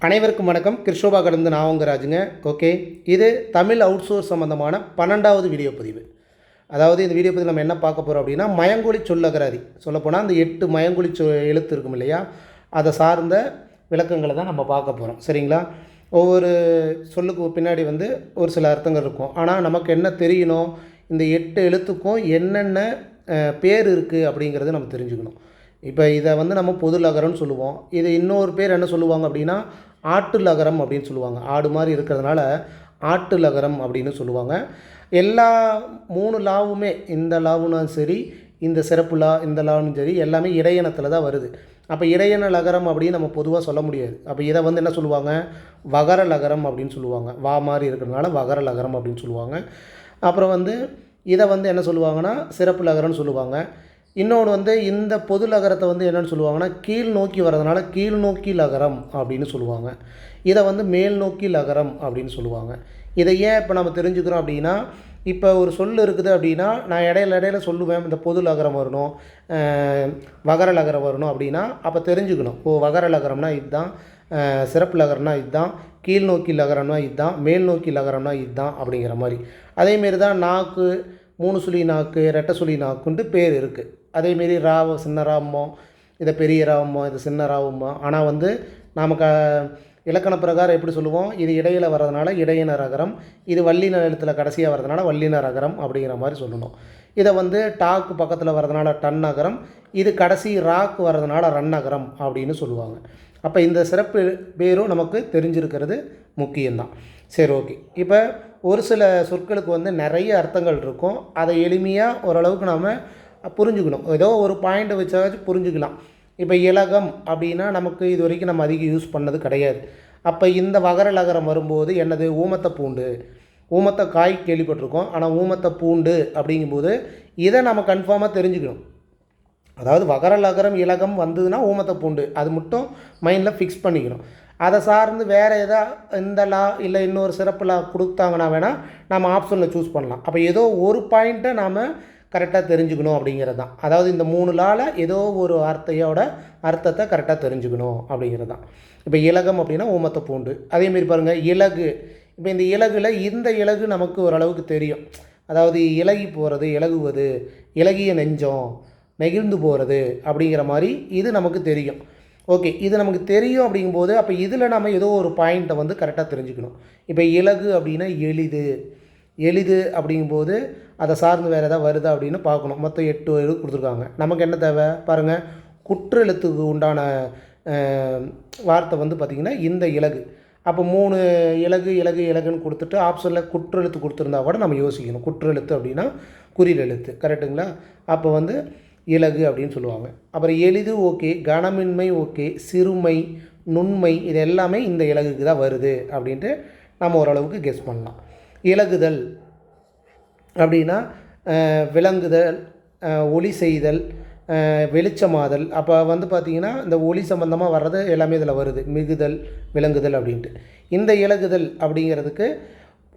அனைவருக்கும் வணக்கம். கிருஷோபா கடந்து நான் உங்கள் ராஜுங்க. ஓகே, இது தமிழ் அவுட் சோர்ஸ் சம்மந்தமான 12வது வீடியோ பதிவு. அதாவது இந்த வீடியோ பதிவு நம்ம என்ன பார்க்க போகிறோம் அப்படின்னா, மயங்கொலி சொல்லகராதி. சொல்லப்போனால் அந்த 8 மயங்கொலி எழுத்து இருக்கும் இல்லையா, அதை சார்ந்த விளக்கங்களை தான் நம்ம பார்க்க போகிறோம். சரிங்களா? ஒவ்வொரு சொல்லுக்கு பின்னாடி ஒரு சில அர்த்தங்கள் இருக்கும். ஆனால் நமக்கு என்ன தெரியணும், இந்த 8 எழுத்துக்கும் என்னென்ன பேர் இருக்குது அப்படிங்கிறத நம்ம தெரிஞ்சுக்கணும். இப்போ இதை நம்ம பொது லகரம்னு சொல்லுவோம். இது இன்னொரு பேர் என்ன சொல்லுவாங்க அப்படின்னா, ஆட்டு லகரம் அப்படின்னு சொல்லுவாங்க. ஆடு மாதிரி இருக்கிறதுனால ஆட்டு லகரம் அப்படின்னு சொல்லுவாங்க. எல்லா 3 லாவுமே, இந்த லாவுனா சரி, இந்த சிறப்பு லா, இந்த லாவும் சரி, எல்லாமே இடையணத்தில் தான் வருது. அப்போ இடையண லகரம் அப்படின்னு நம்ம பொதுவாக சொல்ல முடியாது. அப்போ இதை என்ன சொல்லுவாங்க, வகர லகரம் அப்படின்னு சொல்லுவாங்க. வா மாதிரி இருக்கிறதுனால வகர லகரம் அப்படின்னு சொல்லுவாங்க. அப்புறம் இதை என்ன சொல்லுவாங்கன்னா, சிறப்பு லகரம்னு சொல்லுவாங்க. இன்னொன்று இந்த பொது லகரத்தை என்னென்னு சொல்லுவாங்கன்னா, கீழ் நோக்கி வர்றதுனால கீழ் நோக்கி லகரம் அப்படின்னு சொல்லுவாங்க. இதை மேல் நோக்கி லகரம் அப்படின்னு சொல்லுவாங்க. இதை ஏன் இப்போ நம்ம தெரிஞ்சுக்கிறோம் அப்படின்னா, இப்போ ஒரு சொல் இருக்குது அப்படின்னா, நான் இடையில சொல்லுவேன், இந்த பொது லகரம் வரணும், வகர லகரம் வரணும் அப்படின்னா, அப்போ தெரிஞ்சுக்கணும். வகர லகரம்னா இதுதான், சிறப்பு லகரம்னா இதுதான், கீழ் நோக்கி லகரம்னா இதுதான், மேல் நோக்கி லகரம்னா இதுதான் அப்படிங்கிற மாதிரி. அதேமாரி தான் நாக்கு, 3 சுழி நாக்கு, ரெட்டை சுழி நாக்குன்ட்டு பேர் இருக்குது. அதேமாரி ராவ சின்ன ராவமோ, இதை பெரிய ராவமோ, இது சின்ன ராவமோ. ஆனால் நமக்கு இலக்கண பிரகாரம் எப்படி சொல்லுவோம், இது இடையில வர்றதுனால இடையின ரகரம், இது வல்லின எழுத்தில் கடைசியாக வர்றதுனால வல்லின ரகரம் அப்படிங்கிற மாதிரி சொல்லணும். இதை டாக்கு பக்கத்தில் வர்றதுனால டன் நகரம், இது கடைசி ராக்கு வர்றதுனால ரன்னகரம் அப்படின்னு சொல்லுவாங்க. அப்போ இந்த சிறப்பு பேரும் நமக்கு தெரிஞ்சிருக்கிறது முக்கியம்தான். சரி, ஓகே. இப்போ ஒரு சில சொற்களுக்கு நிறைய அர்த்தங்கள் இருக்கும். அதை எளிமையாக ஓரளவுக்கு நாம் புரிஞ்சுக்கணும். ஏதோ ஒரு பாயிண்ட்டை வச்சாச்சும் புரிஞ்சுக்கலாம். இப்போ இலகம் அப்படின்னா நமக்கு இது வரைக்கும் நம்ம அதிகம் யூஸ் பண்ணது கிடையாது. அப்போ இந்த வகர லகரம் வரும்போது என்னது, ஊமத்தை பூண்டு. ஊமத்தை காய் கேள்விப்பட்டிருக்கோம், ஆனால் ஊமத்தை பூண்டு அப்படிங்கும்போது இதை நம்ம கன்ஃபார்மாக தெரிஞ்சுக்கணும். அதாவது வகர லகரம் இலகம் வந்ததுன்னா ஊமத்தை பூண்டு, அது மட்டும் மைண்டில் ஃபிக்ஸ் பண்ணிக்கணும். அதை சார்ந்து வேறு எதாவது இந்த லா இல்லை இன்னொரு சிறப்பு லா கொடுத்தாங்கன்னா வேணால் நம்ம ஆப்ஷனில் சூஸ் பண்ணலாம். அப்போ ஏதோ ஒரு பாயிண்ட்டை நாம் கரெக்டாக தெரிஞ்சுக்கணும் அப்படிங்கிறது தான். அதாவது இந்த 3 லாவில் ஏதோ ஒரு அர்த்தத்தை கரெக்டாக தெரிஞ்சுக்கணும் அப்படிங்கிறது தான். இப்போ இலகம் அப்படின்னா ஊமத்தை பூண்டு. அதேமாரி பாருங்கள், இலகு. இப்போ இந்த இலகுல இந்த இலகு நமக்கு ஓரளவுக்கு தெரியும். அதாவது இலகி போகிறது, இலகுவது, இலகிய நெஞ்சம், நெகிழ்ந்து போகிறது அப்படிங்கிற மாதிரி இது நமக்கு தெரியும். ஓகே, இது நமக்கு தெரியும் அப்படிங்கும்போது அப்போ இதில் நம்ம ஏதோ ஒரு பாயிண்ட்டை கரெக்டாக தெரிஞ்சுக்கணும். இப்போ இலகு அப்படின்னா எளிது. எளிது அப்படிங்கும்போது அதை சார்ந்து வேறு எதாவது வருதா அப்படின்னு பார்க்கணும். மொத்தம் 8 எழுத்து கொடுத்துருக்காங்க. நமக்கு என்ன தேவை பாருங்கள், குற்றெழுத்துக்கு உண்டான வார்த்தை பார்த்திங்கன்னா இந்த இலகு. அப்போ 3 இலகுன்னு கொடுத்துட்டு ஆப்ஷனில் குற்றெழுத்து கொடுத்துருந்தா கூட நம்ம யோசிக்கணும். குற்றெழுத்து அப்படின்னா குறில் எழுத்து, கரெக்டுங்களா? அப்போ இலகு அப்படின்னு சொல்லுவாங்க. அப்புறம் எளிது ஓகே, கனமின்மை ஓகே, சிறுமை, நுண்மை, இது எல்லாமே இந்த இலகுக்கு தான் வருது அப்படின்ட்டு நம்ம ஓரளவுக்கு கெஸ் பண்ணலாம். இலகுதல் அப்படின்னா விளங்குதல், ஒளி செய்தல், வெளிச்சமாதல். அப்போ பார்த்திங்கன்னா இந்த ஒளி சம்மந்தமாக வர்றது எல்லாமே இதில் வருது. மிகுதல், விளங்குதல் அப்படின்ட்டு. இந்த இலகுதல் அப்படிங்கிறதுக்கு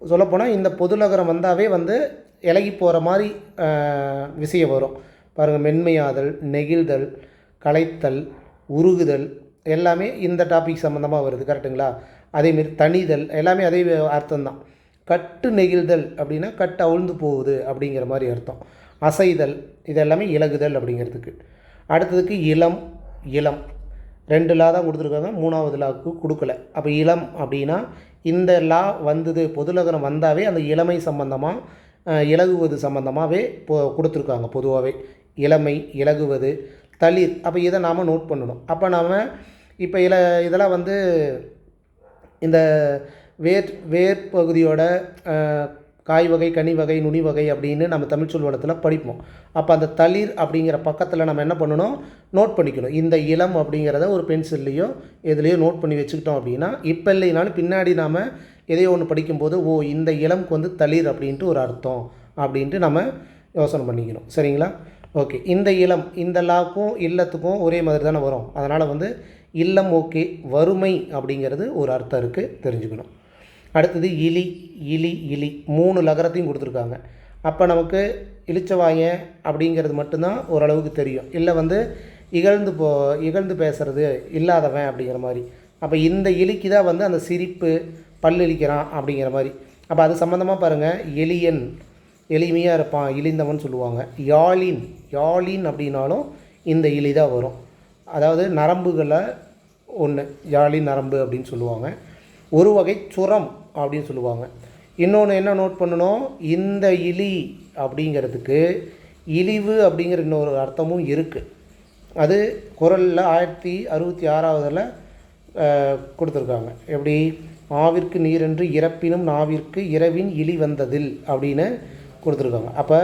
சொல்லப்போனால் இந்த பொதுலகரம் வந்தாவே இலகி போகிற மாதிரி விஷயம் வரும். பாருங்கள், மென்மையாதல், நெகிழ்தல், களைத்தல், உருகுதல் எல்லாமே இந்த டாபிக் சம்மந்தமாக வருது, கரெக்டுங்களா? அதேமாரி தணிதல் எல்லாமே அதே அர்த்தம்தான். கட்டு நெகிழ்தல் அப்படின்னா கட்டு அவிழ்ந்து போகுது அப்படிங்கிற மாதிரி அர்த்தம். அசைதல், இது எல்லாமே இலகுதல் அப்படிங்கிறதுக்கு. அடுத்ததுக்கு இளம். இளம் 2 லா தான் கொடுத்துருக்காங்க, 3வது லாவுக்கு கொடுக்கல. அப்போ இளம் அப்படின்னா இந்த லா வந்தது, பொதுலகரம் வந்தாவே அந்த இளமை சம்பந்தமாக, இலகுவது சம்பந்தமாகவே கொடுத்துருக்காங்க. பொதுவாகவே இளமை, இலகுவது, தளிர். அப்போ இதை நாம் நோட் பண்ணணும். அப்போ நாம் இப்போ இதெல்லாம் இந்த வேர்பகுதியோட காய் வகை, கனி வகை, நுனி வகை அப்படின்னு நம்ம தமிழ் சொல் வளத்தில் படிப்போம். அப்போ அந்த தளிர் அப்படிங்கிற பக்கத்தில் நம்ம என்ன பண்ணணும், நோட் பண்ணிக்கணும். இந்த இளம் அப்படிங்கிறத ஒரு பென்சில்லையோ எதுலேயோ நோட் பண்ணி வச்சுக்கிட்டோம் அப்படின்னா, இப்போ இல்லைனாலும் பின்னாடி நாம் எதையோ ஒன்று படிக்கும்போது இந்த இளம்க்கு தளிர் அப்படின்ட்டு ஒரு அர்த்தம் அப்படின்ட்டு நம்ம யோசனை பண்ணிக்கணும். சரிங்களா? ஓகே, இந்த இளம் இந்த லாக்கும் இல்லத்துக்கும் ஒரே மாதிரி தானே வரும். அதனால் இல்லம் ஓகே. வறுமை அப்படிங்கிறது ஒரு அர்த்தம் இருக்குது, தெரிஞ்சுக்கணும். அடுத்தது இலி. இலி 3 லகரத்தையும் கொடுத்துருக்காங்க. அப்போ நமக்கு இளிச்சவாய அப்படிங்கிறது மட்டும்தான் ஓரளவுக்கு தெரியும். இல்லை இகழ்ந்து பேசுகிறது, இல்லாதவன் அப்படிங்கிற மாதிரி. அப்போ இந்த இலிக்கு தான் வந்து அந்த சிரிப்பு, பல் இளிக்கிறான் அப்படிங்கிற மாதிரி. அப்போ அது சம்மந்தமாக பாருங்கள், எளியன் எளிமையாக இருப்பான், இழிந்தவன் சொல்லுவாங்க. யாழின் யாழின் அப்படின்னாலும் இந்த இலி தான் வரும். அதாவது நரம்புகளை ஒன்று, யாழின் நரம்பு அப்படின்னு சொல்லுவாங்க. ஒரு வகை சுரம் அப்படின்னு சொல்லுவாங்க. இன்னொன்று என்ன நோட் பண்ணணும், இந்த இலி அப்படிங்கிறதுக்கு இழிவு அப்படிங்கிற இன்னொரு அர்த்தமும் இருக்குது. அது குறளில் 1066 கொடுத்துருக்காங்க. எப்படி, ஆவிற்கு நீரென்று இறப்பினும் நாவிற்கு இரவின் இழி வந்ததில் அப்படின்னு கொடுத்துருக்காங்க. அப்போ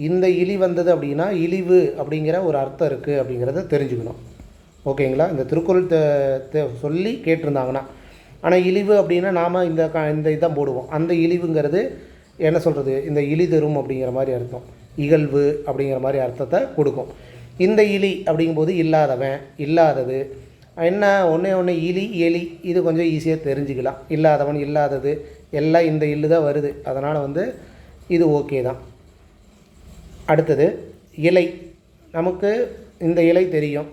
இந்த இழி வந்தது அப்படின்னா இழிவு அப்படிங்கிற ஒரு அர்த்தம் இருக்குது அப்படிங்கிறத தெரிஞ்சுக்கணும். ஓகேங்களா? இந்த திருக்குறள் சொல்லி கேட்டிருந்தாங்கன்னா. ஆனால் இழிவு அப்படின்னா நாம் இந்த இதான் போடுவோம். அந்த இழிவுங்கிறது என்ன சொல்கிறது, இந்த இழி தரும் அப்படிங்கிற மாதிரி அர்த்தம், இகழ்வு அப்படிங்கிற மாதிரி அர்த்தத்தை கொடுக்கும். இந்த இலி அப்படிங்கும்போது இல்லாதவன், இல்லாதது, என்ன ஒன்று இலி எலி, இது கொஞ்சம் ஈஸியாக தெரிஞ்சுக்கலாம். இல்லாதவன், இல்லாதது எல்லாம் இந்த இல்லு தான் வருது. அதனால் வந்து இது ஓகே தான். அடுத்தது இலை. நமக்கு இந்த இலை தெரியும்,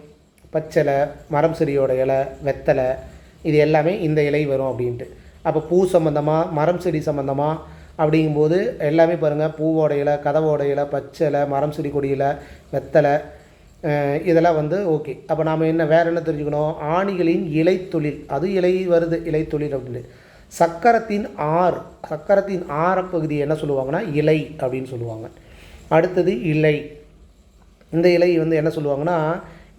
பச்சலை, மரம் செடியோட இலை, வெத்தலை, இது எல்லாமே இந்த இலை வரும் அப்படின்ட்டு. அப்போ பூ சம்மந்தமாக, மரம் செடி சம்மந்தமாக அப்படிங்கும்போது எல்லாமே பாருங்கள், பூவோட இலை, கதவோட இலை, பச்சலை, மரம் செடி கொடி இலை, வெத்தலை, இதெல்லாம் வந்து ஓகே. அப்போ நாம் என்ன வேறு என்ன தெரிஞ்சுக்கணும், ஆணிகளின் இலைத்தொழில், அது இலை வருது, இலைத்தொழில் அப்படின்ட்டு. சக்கரத்தின் ஆரப்பகுதி என்ன சொல்லுவாங்கன்னா இலை அப்படின்னு சொல்லுவாங்க. அடுத்தது இலை. இந்த இலை வந்து என்ன சொல்லுவாங்கன்னா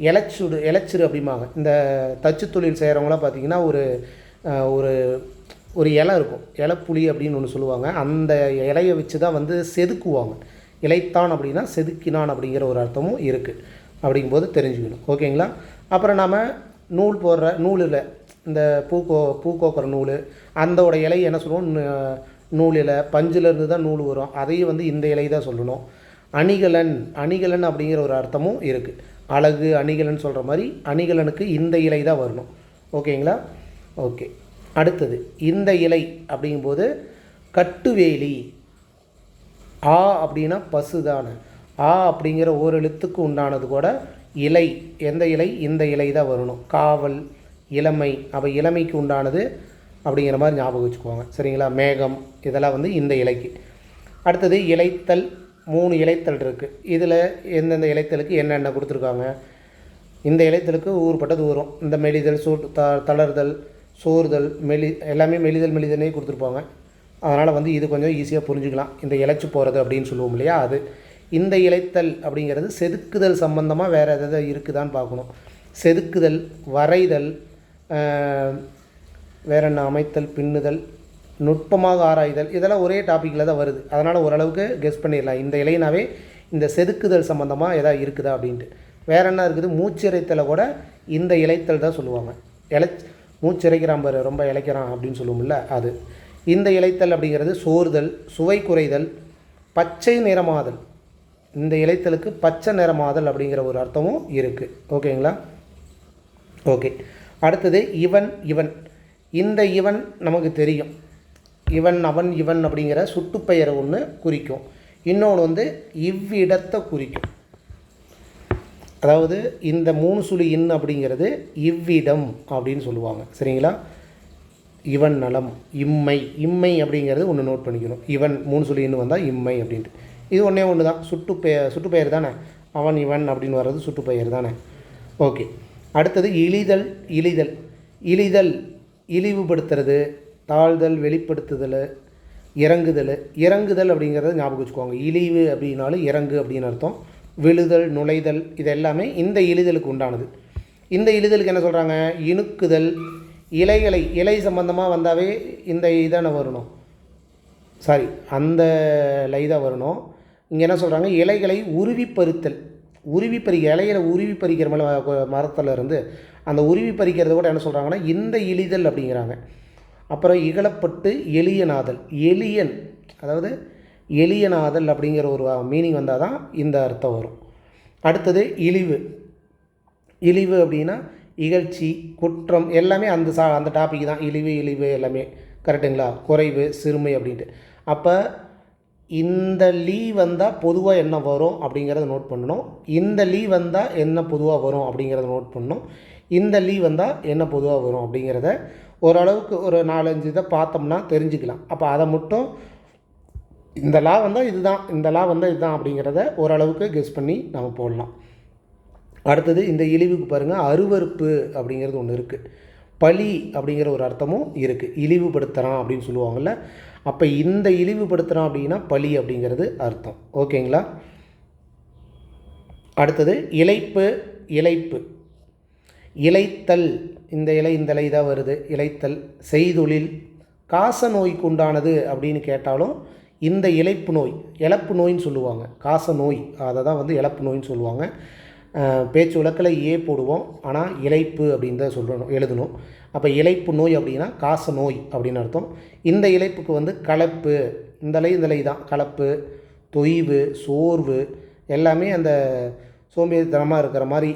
இலைச்சிறு அப்படிம்பாங்க. இந்த தச்சு தொழில் செய்கிறவங்களாம் பார்த்திங்கன்னா ஒரு ஒரு இலை இருக்கும், இலைப்புளி அப்படின்னு ஒன்று சொல்லுவாங்க. அந்த இலையை வச்சு தான் வந்து செதுக்குவாங்க. இலைத்தான் அப்படின்னா செதுக்கினான் அப்படிங்கிற ஒரு அர்த்தமும் இருக்குது. அப்படிங்கும்போது தெரிஞ்சுக்கணும். ஓகேங்களா? அப்புறம் நாம் நூல் போடுற நூலில், இந்த பூ கோக்கிற நூல், அந்தோட இலை என்ன சொல்லுவோம், நூல் இலை, பஞ்சிலேருந்து தான் நூல் வரும். அதையும் வந்து இந்த இலை தான் சொல்லணும். அணிகலன் அப்படிங்கிற ஒரு அர்த்தமும் இருக்குது. அழகு, அணிகலன் சொல்கிற மாதிரி அணிகலனுக்கு இந்த இலை தான் வரணும். ஓகேங்களா? ஓகே. அடுத்தது இந்த இலை அப்படிங்கும்போது கட்டுவேலி. ஆ அப்படின்னா பசு தானே. ஆ அப்படிங்கிற ஒரு எழுத்துக்கு உண்டானது கூட இலை. எந்த இலை, இந்த இலை தான் வரணும். காவல், இளமை, அப்போ இளமைக்கு உண்டானது அப்படிங்கிற மாதிரி ஞாபகம் வச்சுக்குவாங்க. சரிங்களா? மேகம், இதெல்லாம் வந்து இந்த இலைக்கு. அடுத்தது இலைத்தல். 3 இலைத்தல் இருக்குது. இதில் எந்தெந்த இலைத்தலுக்கு என்னென்ன கொடுத்துருக்காங்க, இந்த இலைத்தலுக்கு ஊறுபட்டது வரும். இந்த மெலிதல், தளர்தல், சோறுதல், எல்லாமே மெலிதல்னே கொடுத்துருப்பாங்க. அதனால் வந்து இது கொஞ்சம் ஈஸியாக புரிஞ்சுக்கலாம். இந்த இலைச்சி போகிறது அப்படின்னு சொல்லுவோம் இல்லையா, அது. இந்த இலைத்தல் அப்படிங்கிறது செதுக்குதல் சம்பந்தமாக வேறு எதாவது இருக்குதான்னு பார்க்கணும். செதுக்குதல், வரைதல், வேற என்ன, அமைத்தல், பின்னுதல், நுட்பமாக ஆராய்தல், இதெல்லாம் ஒரே டாப்பிக்கில் தான் வருது. அதனால் ஓரளவுக்கு கெஸ் பண்ணிடலாம். இந்த இலைனாவே இந்த செதுக்குதல் சம்மந்தமாக எதாவது இருக்குதா அப்படின்ட்டு. வேறு என்ன இருக்குது, மூச்சிறைத்தலை கூட இந்த இலைத்தல் தான் சொல்லுவாங்க. மூச்சிறைக்கிறான் பாரு, ரொம்ப இலைக்கிறான் அப்படின்னு சொல்லுவோம்ல, அது. இந்த இலைத்தல் அப்படிங்கிறது சோறுதல், சுவை குறைதல், பச்சை நிறமாதல். இந்த இலைத்தலுக்கு பச்சை நிறமாதல் அப்படிங்கிற ஒரு அர்த்தமும் இருக்குது. ஓகேங்களா? ஓகே. அடுத்தது இவன். இந்த இவன் நமக்கு தெரியும். இவன், அவன், இவன் அப்படிங்கிற சுட்டுப்பெயரை ஒன்று குறிக்கும். இன்னொன்று வந்து இவ்விடத்தை குறிக்கும். அதாவது இந்த 3 சுழி இன் அப்படிங்கிறது இவ்விடம் அப்படின்னு சொல்லுவாங்க. சரிங்களா? இவன் நலம், இம்மை அப்படிங்கிறது ஒன்று நோட் பண்ணிக்கணும். இவன் 3 சுழி இன்னு வந்தால் இம்மை அப்படின்ட்டு. இது ஒன்று தான், சுட்டுப்பெயர் தானே. அவன், இவன் அப்படின்னு வர்றது சுட்டுப்பெயர் தானே. ஓகே. அடுத்தது இழிதல், இழிவுபடுத்துறது, தாழ்தல், வெளிப்படுத்துதல், இறங்குதல் அப்படிங்கிறத ஞாபகம் வச்சுக்கோங்க. இழிவு அப்படின்னாலும் இறங்கு அப்படின்னு அர்த்தம். விழுதல், நுழைதல், இது எல்லாமே இந்த இழிதலுக்கு உண்டானது. இந்த இழிதலுக்கு என்ன சொல்கிறாங்க, இணுக்குதல். இலை சம்பந்தமாக வந்தாவே இந்த இதான வரணும், சாரி அந்த லை தான் வரணும். இங்கே என்ன சொல்கிறாங்க, இலைகளை உருவி பறித்தல். இலைகளை உருவி பறிக்கிற மரத்தில் இருந்து அந்த உருவி பறிக்கிறத கூட என்ன சொல்கிறாங்கன்னா இந்த இழிதல் அப்படிங்கிறாங்க. அப்புறம் இகழப்பட்டு எளியனாதல். அதாவது எளியனாதல் அப்படிங்கிற ஒரு மீனிங் வந்தால் தான் இந்த அர்த்தம் வரும். அடுத்தது இழிவு அப்படின்னா இகழ்ச்சி, குற்றம், எல்லாமே அந்த டாபிக் தான். இழிவு எல்லாமே கரெக்டுங்களா? குறைவு, சிறுமை அப்படின்ட்டு. அப்போ இந்த லீ வந்தால் பொதுவாக என்ன வரும் அப்படிங்கிறத நோட் பண்ணணும். இந்த லீ வந்தால் என்ன பொதுவாக வரும் அப்படிங்கிறத நோட் பண்ணணும். இந்த லீ வந்தால் என்ன பொதுவாக வரும் அப்படிங்கிறத ஓரளவுக்கு ஒரு 4-5 இதை பார்த்தோம்னா தெரிஞ்சுக்கலாம். அப்போ அதை மட்டும் இந்த லா வந்தால் இதுதான், இந்த லா வந்தால் இதுதான் அப்படிங்கிறத ஓரளவுக்கு கெஸ் பண்ணி நம்ம போடலாம். அடுத்தது இந்த இழிவுக்கு பாருங்கள், அருவருப்பு அப்படிங்கிறது ஒன்று இருக்குது. பழி அப்படிங்கிற ஒரு அர்த்தமும் இருக்குது. இழிவுபடுத்துகிறான் அப்படின்னு சொல்லுவாங்கள்ல, அப்போ இந்த இழிவுபடுத்துகிறான் அப்படின்னா பழி அப்படிங்கிறது அர்த்தம். ஓகேங்களா? அடுத்தது இளைப்பு. இளைப்பு, இளைத்தல், இந்த இலை தான் வருது. இளைத்தல். செய்தொழில். காச நோய்க்கு உண்டானது அப்படின்னு கேட்டாலும் இந்த இளைப்பு நோய், இழப்பு நோயின்னு சொல்லுவாங்க. காச நோய், அதை தான் வந்து இழப்பு நோயின்னு சொல்லுவாங்க. பேச்சு வழக்கில் போடுவோம், ஆனால் இளைப்பு அப்படின்னு தான் சொல்லணும், எழுதணும். அப்போ இளைப்பு நோய் அப்படின்னா காச நோய் அப்படின்னு அர்த்தம். இந்த இளைப்புக்கு வந்து கலப்பு, இந்த இலை தான் கலப்பு, தொய்வு, சோர்வு எல்லாமே அந்த சோம்பேறித்தனமாக இருக்கிற மாதிரி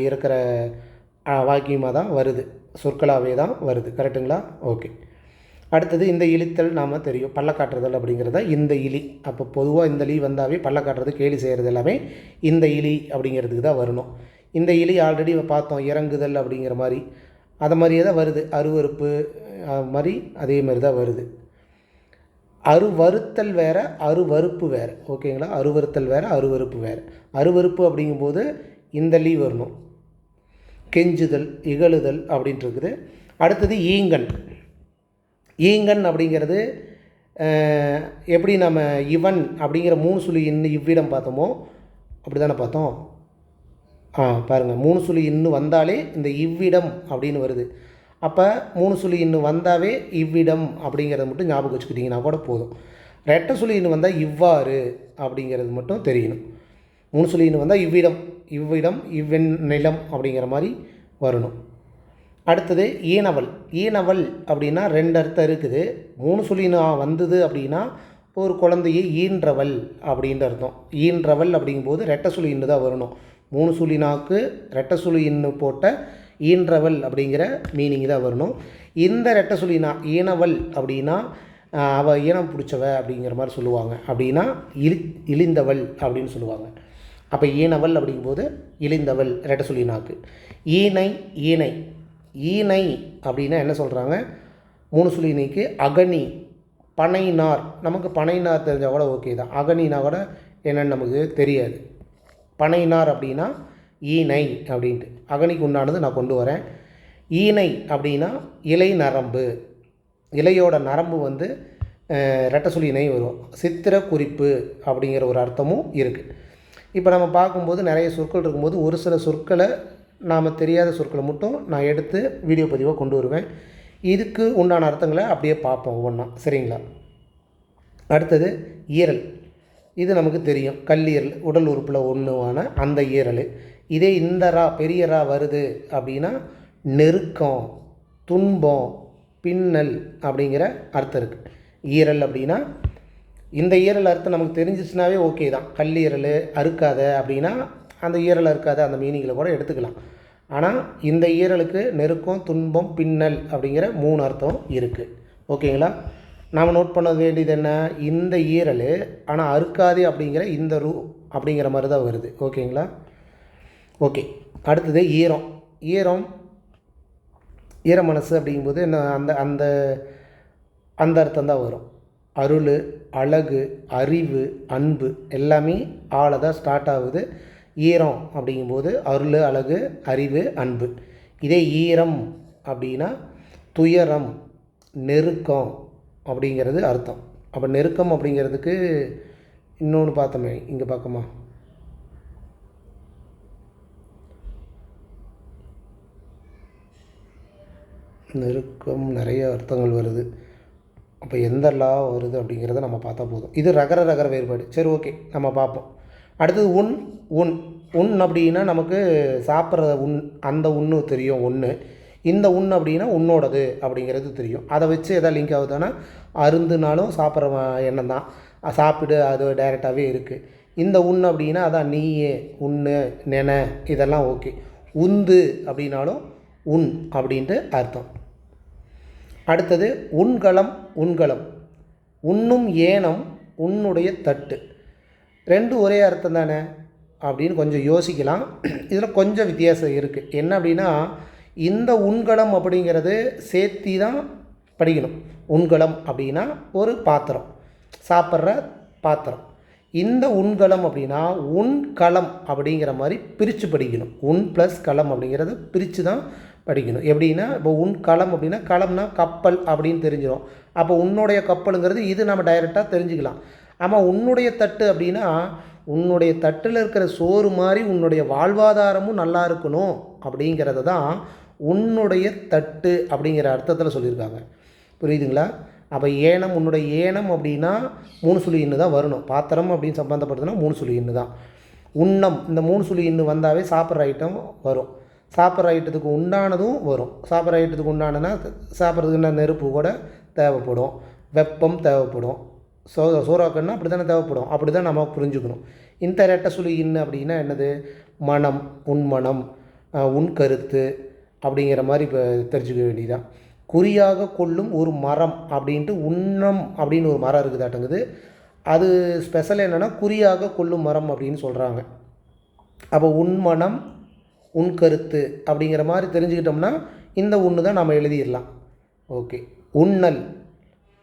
இருக்கிற வாக்கியமாக தான் வருது, சொற்களாகவே தான் வருது. கரெக்டுங்களா? ஓகே. அடுத்தது இந்த இழித்தல் நாம் தெரியும், பள்ளக்காட்டுறதல் அப்படிங்கிறத இந்த இலி. அப்போ பொதுவாக இந்த இலி வந்தாவே பள்ளக்காட்டுறது, கேலி செய்கிறது எல்லாமே இந்த இலி அப்படிங்கிறதுக்கு தான் வரணும். இந்த இலி ஆல்ரெடி பார்த்தோம், இறங்குதல் அப்படிங்கிற மாதிரி, அதை மாதிரியே தான் வருது. அருவருப்பு மாதிரி அதே மாதிரி தான் வருது. அருவறுத்தல் வேறு, அருவறுப்பு வேறு. ஓகேங்களா? அருவறுத்தல் வேறு, அருவறுப்பு வேறு. அருவறுப்பு அப்படிங்கும்போது இந்த லீ வரணும். கெஞ்சுதல், இகழுதல் அப்படின்ட்டு இருக்குது. அடுத்தது ஈங்கன். ஈங்கன் அப்படிங்கிறது எப்படி நம்ம இவன் அப்படிங்கிற 3 சுழி இன்னும் இவ்விடம் பார்த்தோமோ அப்படி தானே பார்த்தோம். பாருங்கள், 3 சுழி இன்னும் வந்தாலே இந்த இவ்விடம் அப்படின்னு வருது. அப்போ 3 சுழி இன்னும் வந்தாவே இவ்விடம் அப்படிங்கிறத மட்டும் ஞாபகம் வச்சுக்கிட்டிங்கன்னா கூட போதும். ரெட்டை சுழி இன்னும் வந்தால் இவ்வாறு அப்படிங்கிறது மட்டும் தெரியணும். 3 சுழி இன்னும் வந்தால் இவ்விடம், இவ்விடம், இவ்வெண் நிலம் அப்படிங்கிற மாதிரி வரணும். அடுத்தது ஈனவல். ஈனவல் அப்படின்னா 2 அர்த்தம் இருக்குது. 3 சுழினா வந்தது அப்படின்னா ஒரு குழந்தையை ஈன்றவள் அப்படின்ற அர்த்தம். ஈன்றவள் அப்படிங்கும்போது ரெட்டை சுழி இன்னு தான் வரணும். 3 சுழினாக்கு ரெட்டை சுழி இன்னு போட்ட ஈன்றவள் அப்படிங்கிற மீனிங் தான் வரணும். இந்த ரெட்டை சுழினா ஈனவள் அப்படின்னா அவள் ஈனம் பிடிச்சவ அப்படிங்கிற மாதிரி சொல்லுவாங்க. அப்படின்னா இழிந்தவள் அப்படின்னு சொல்லுவாங்க. அப்போ ஈனவள் அப்படிங்கும்போது இழிந்தவள் ரெட்டை சுழினாக்கு. ஈனை. ஈனை. ஈனை அப்படின்னா என்ன சொல்கிறாங்க? 3 சுழினிக்கு அகனி, பனைநார். நமக்கு பனைநார் தெரிஞ்சால் கூட ஓகே தான். அகனினா கூட என்னென்னு நமக்கு தெரியாது. பனைநார் அப்படின்னா ஈனை அப்படின்ட்டு. அகனிக்கு உண்டானது நான் கொண்டு வரேன். ஈனை அப்படின்னா இலை நரம்பு. இலையோட நரம்பு வந்து ரெட்டை சுழினை வரும். சித்திர குறிப்பு அப்படிங்கிற ஒரு அர்த்தமும் இருக்குது. இப்போ நம்ம பார்க்கும்போது நிறைய சொற்கள் இருக்கும்போது ஒரு சில சொற்களை நாம் தெரியாத சொற்களை மட்டும் நான் எடுத்து வீடியோ பதிவாக கொண்டு வருவேன். இதுக்கு உண்டான அர்த்தங்களை அப்படியே பார்ப்போம் ஒவ்வொன்றா. சரிங்களா? அடுத்தது ஈரல். இது நமக்கு தெரியும், கல்லீரல், உடல் உறுப்பில் ஒன்றுவான அந்த ஈரல். இதே இந்த ரா, பெரிய ரா வருது அப்படின்னா நெருக்கம், துன்பம், பின்னல் அப்படிங்கிற அர்த்தம் இருக்குது. ஈரல் அப்படின்னா இந்த ஈரல் அர்த்தம் நமக்கு தெரிஞ்சிச்சுனாவே ஓகே தான். கல்லீரல் அறுக்காத அப்படின்னா அந்த ஈரல் இருக்காது, அந்த மீனிங்கில் கூட எடுத்துக்கலாம். ஆனால் இந்த ஈரலுக்கு நெருக்கம், துன்பம், பின்னல் அப்படிங்கிற 3 அர்த்தம் இருக்குது. ஓகேங்களா? நாம் நோட் பண்ண வேண்டியது என்ன? இந்த ஈரல் ஆனால் அறுக்காதே அப்படிங்கிற இந்த ரூ அப்படிங்கிற மாதிரி தான் வருது. ஓகேங்களா? ஓகே. அடுத்தது ஈரம். ஈரம், ஈர மனசு அப்படிங்கும்போது என்ன, அந்த அந்த அந்த அர்த்தம் தான் வரும். அருள், அழகு, அறிவு, அன்பு எல்லாமே ஆளை தான் ஸ்டார்ட் ஆகுது. ஈரம் அப்படிங்கும்போது அருள், அழகு, அறிவு, அன்பு. இதே ஈரம் அப்படின்னா துயரம், நெருக்கம் அப்படிங்கிறது அர்த்தம். அப்போ நெருக்கம் அப்படிங்கிறதுக்கு இன்னொன்று பார்த்தோமே, இங்கே பார்க்கமா, நெருக்கம் நிறைய அர்த்தங்கள் வருது. அப்போ எந்த லா வருது அப்படிங்கிறத நம்ம பார்த்தா போதும். இது ரகர வேறுபாடு. சரி, ஓகே, நம்ம பார்ப்போம். அடுத்தது உன். உன். உன் அப்படின்னா நமக்கு சாப்பிட்ற உன், அந்த உண்ணு தெரியும் ஒன்று. இந்த உன் அப்படின்னா உன்னோடது அப்படிங்கிறது தெரியும். அதை வச்சு எதாவது லிங்க் ஆகுதுன்னா அருந்துனாலும் சாப்பிட்ற எண்ணம் தான், சாப்பிடு, அது டைரெக்டாகவே இருக்குது. இந்த உன் அப்படின்னா அதான் நீயே, உண்ணு, நென, இதெல்லாம் ஓகே. உந்து அப்படின்னாலும் உன் அப்படின்ட்டு அர்த்தம். அடுத்தது உண்கலம். உண்கலம், உண்ணும் ஏனம், உன்னுடைய தட்டு. 2 ஒரே அர்த்தம் தானே அப்படின்னு கொஞ்சம் யோசிக்கலாம். இதில் கொஞ்சம் வித்தியாசம் இருக்குது. என்ன அப்படின்னா இந்த உண்கலம் அப்படிங்கிறது சேர்த்தி தான் படிக்கணும். உண்கலம் அப்படின்னா ஒரு பாத்திரம், சாப்பிட்ற பாத்திரம். இந்த உண்கலம் அப்படின்னா உண்கலம் அப்படிங்கிற மாதிரி பிரித்து படிக்கணும். உன் ப்ளஸ் களம் அப்படிங்கிறத பிரித்து தான் படிக்கணும். எப்படின்னா இப்போ உண்கலம் அப்படின்னா களம்னா கப்பல் அப்படின்னு தெரிஞ்சிடும். அப்போ உன்னுடைய கப்பலுங்கிறது இது நம்ம டைரெக்டாக தெரிஞ்சுக்கலாம். ஆமாம், உன்னுடைய தட்டு அப்படின்னா உன்னுடைய தட்டில் இருக்கிற சோறு மாதிரி உன்னுடைய வாழ்வாதாரமும் நல்லா இருக்கணும் அப்படிங்கிறத தான் உன்னுடைய தட்டு அப்படிங்கிற அர்த்தத்தில் சொல்லியிருக்காங்க. புரியுதுங்களா? அப்போ ஏனம், உன்னுடைய ஏனம் அப்படின்னா 3 சுழி இன்னு தான் வரணும். பாத்திரம் அப்படின்னு சம்மந்தப்பட்டதுன்னா 3 சுழி இன்னு தான். உண்ணம், இந்த 3 சுழி இன்னு வந்தாவே சாப்பிட்ற ஐட்டம் வரும். சாப்பிட்ற ஐட்டத்துக்கு உண்டானதும் வரும். சாப்பிட்ற ஐட்டத்துக்கு உண்டானதுன்னா சாப்பிட்றதுக்குன்னா நெருப்பு கூட தேவைப்படும், வெப்பம் தேவைப்படும். சோறாக்கன்னா அப்படி தானே தேவைப்படும். அப்படி தான் நம்ம புரிஞ்சுக்கணும். இந்த ரெட்டை சுழி இன்னு அப்படின்னா என்னது? மனம், உண்மனம், உண்கருத்து அப்படிங்கிற மாதிரி இப்போ தெரிஞ்சுக்க வேண்டியதான். குறியாக கொள்ளும் ஒரு மரம் அப்படின்ட்டு உண்ணம் அப்படின்னு ஒரு மரம் இருக்குதாட்டங்குது. அது ஸ்பெஷல் என்னென்னா குறியாக கொள்ளும் மரம் அப்படின்னு சொல்கிறாங்க. அப்போ உண்மனம் உண்கருத்து அப்படிங்கிற மாதிரி தெரிஞ்சுக்கிட்டோம்னா இந்த ஒன்று தான் நம்ம எழுதிடலாம். ஓகே. உண்ணல்,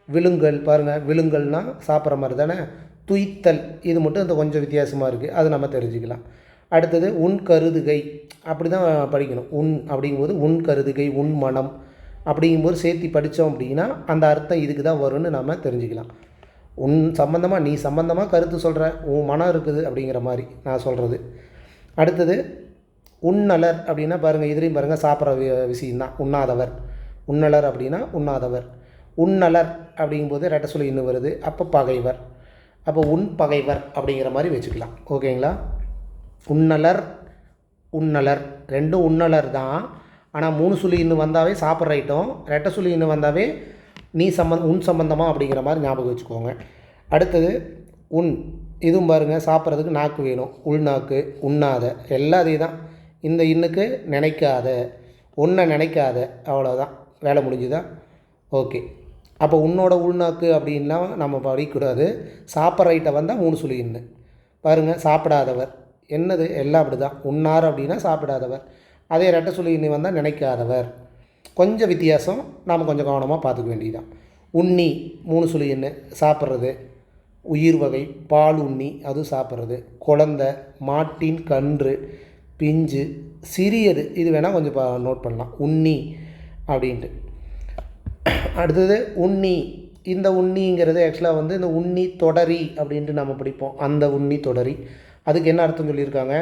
விழுங்கல், பாருங்கள், விழுங்கல்னால் சாப்பிட்ற மாதிரி தானே. துய்த்தல், இது மட்டும் இந்த கொஞ்சம் வித்தியாசமாக இருக்குது, அது நம்ம தெரிஞ்சுக்கலாம். அடுத்தது உன் கருதுகை, அப்படி தான் படிக்கணும். உன் அப்படிங்கும்போது உன் கருதுகை, உன் மனம் அப்படிங்கும்போது சேர்த்து படித்தோம் அப்படின்னா அந்த அர்த்தம் இதுக்கு தான் வரும்னு நம்ம தெரிஞ்சுக்கலாம். உன் சம்மந்தமாக, நீ சம்மந்தமாக கருத்து சொல்கிற, உன் மனம் இருக்குது அப்படிங்கிற மாதிரி நான் சொல்கிறது. அடுத்தது உண்ணலர் அப்படின்னா பாருங்கள், இதுலேயும் பாருங்கள் சாப்பிட்ற விஷயம்தான். உண்ணாதவர், உண்ணலர் அப்படின்னா உண்ணாதவர். உண்ணலர் அப்படிங்கும்போது ரெட்டை சொல்லி இன்னும் வருது. அப்போ பகைவர், அப்போ உன் பகைவர் அப்படிங்கிற மாதிரி வச்சுக்கலாம். ஓகேங்களா? உண்ணலர், உண்ணலர் ரெண்டும் உண்ணலர் தான். ஆனால் 3 சுழி இன்னும் வந்தாவே சாப்பிட்ற ஐட்டம், ரெட்டை சுழி இன்னும் வந்தாவே நீ உன் சம்பந்தமாக அப்படிங்கிற மாதிரி ஞாபகம் வச்சுக்கோங்க. அடுத்தது உன், இதுவும் பாருங்கள் சாப்பிட்றதுக்கு நாக்கு வேணும். உள்நாக்கு, உண்ணாத, எல்லாம் அதே தான். இந்த இன்னுக்கு நினைக்காத, ஒன்றை நினைக்காத, அவ்வளோதான், வேலை முடிஞ்சுதான். ஓகே. அப்போ உன்னோட உள்நாக்கு அப்படின்னா நம்ம படிக்கக்கூடாது. சாப்பிட்ற ஐட்டம் வந்தால் 3 சுழி இன்னு. பாருங்கள், சாப்பிடாதவர் என்னது, எல்லாம் அப்படி தான். உண்ணார் அப்படின்னா சாப்பிடாதவர். அதே ரெட்டை சுழி இன்னு வந்தால் நினைக்காதவர். கொஞ்சம் வித்தியாசம், நாம் கொஞ்சம் கவனமாக பார்த்துக்க வேண்டியதுதான். உண்ணி 3 சுழி இன்னு, சாப்பிட்றது. உயிர் வகை, பால் உண்ணி, அதுவும் சாப்பிட்றது. குழந்தை, மாட்டின் கன்று, பிஞ்சு, சிறியது, இது வேணால் கொஞ்சம் நோட் பண்ணலாம், உண்ணி அப்படின்ட்டு. அடுத்தது உண்ணி, இந்த உண்ணிங்கிறது ஆக்சுவலாக வந்து இந்த உண்ணி தொடரி அப்படின்ட்டு நம்ம படிப்போம். அந்த உண்ணி தொடரி, அதுக்கு என்ன அர்த்தம் சொல்லியிருக்காங்க?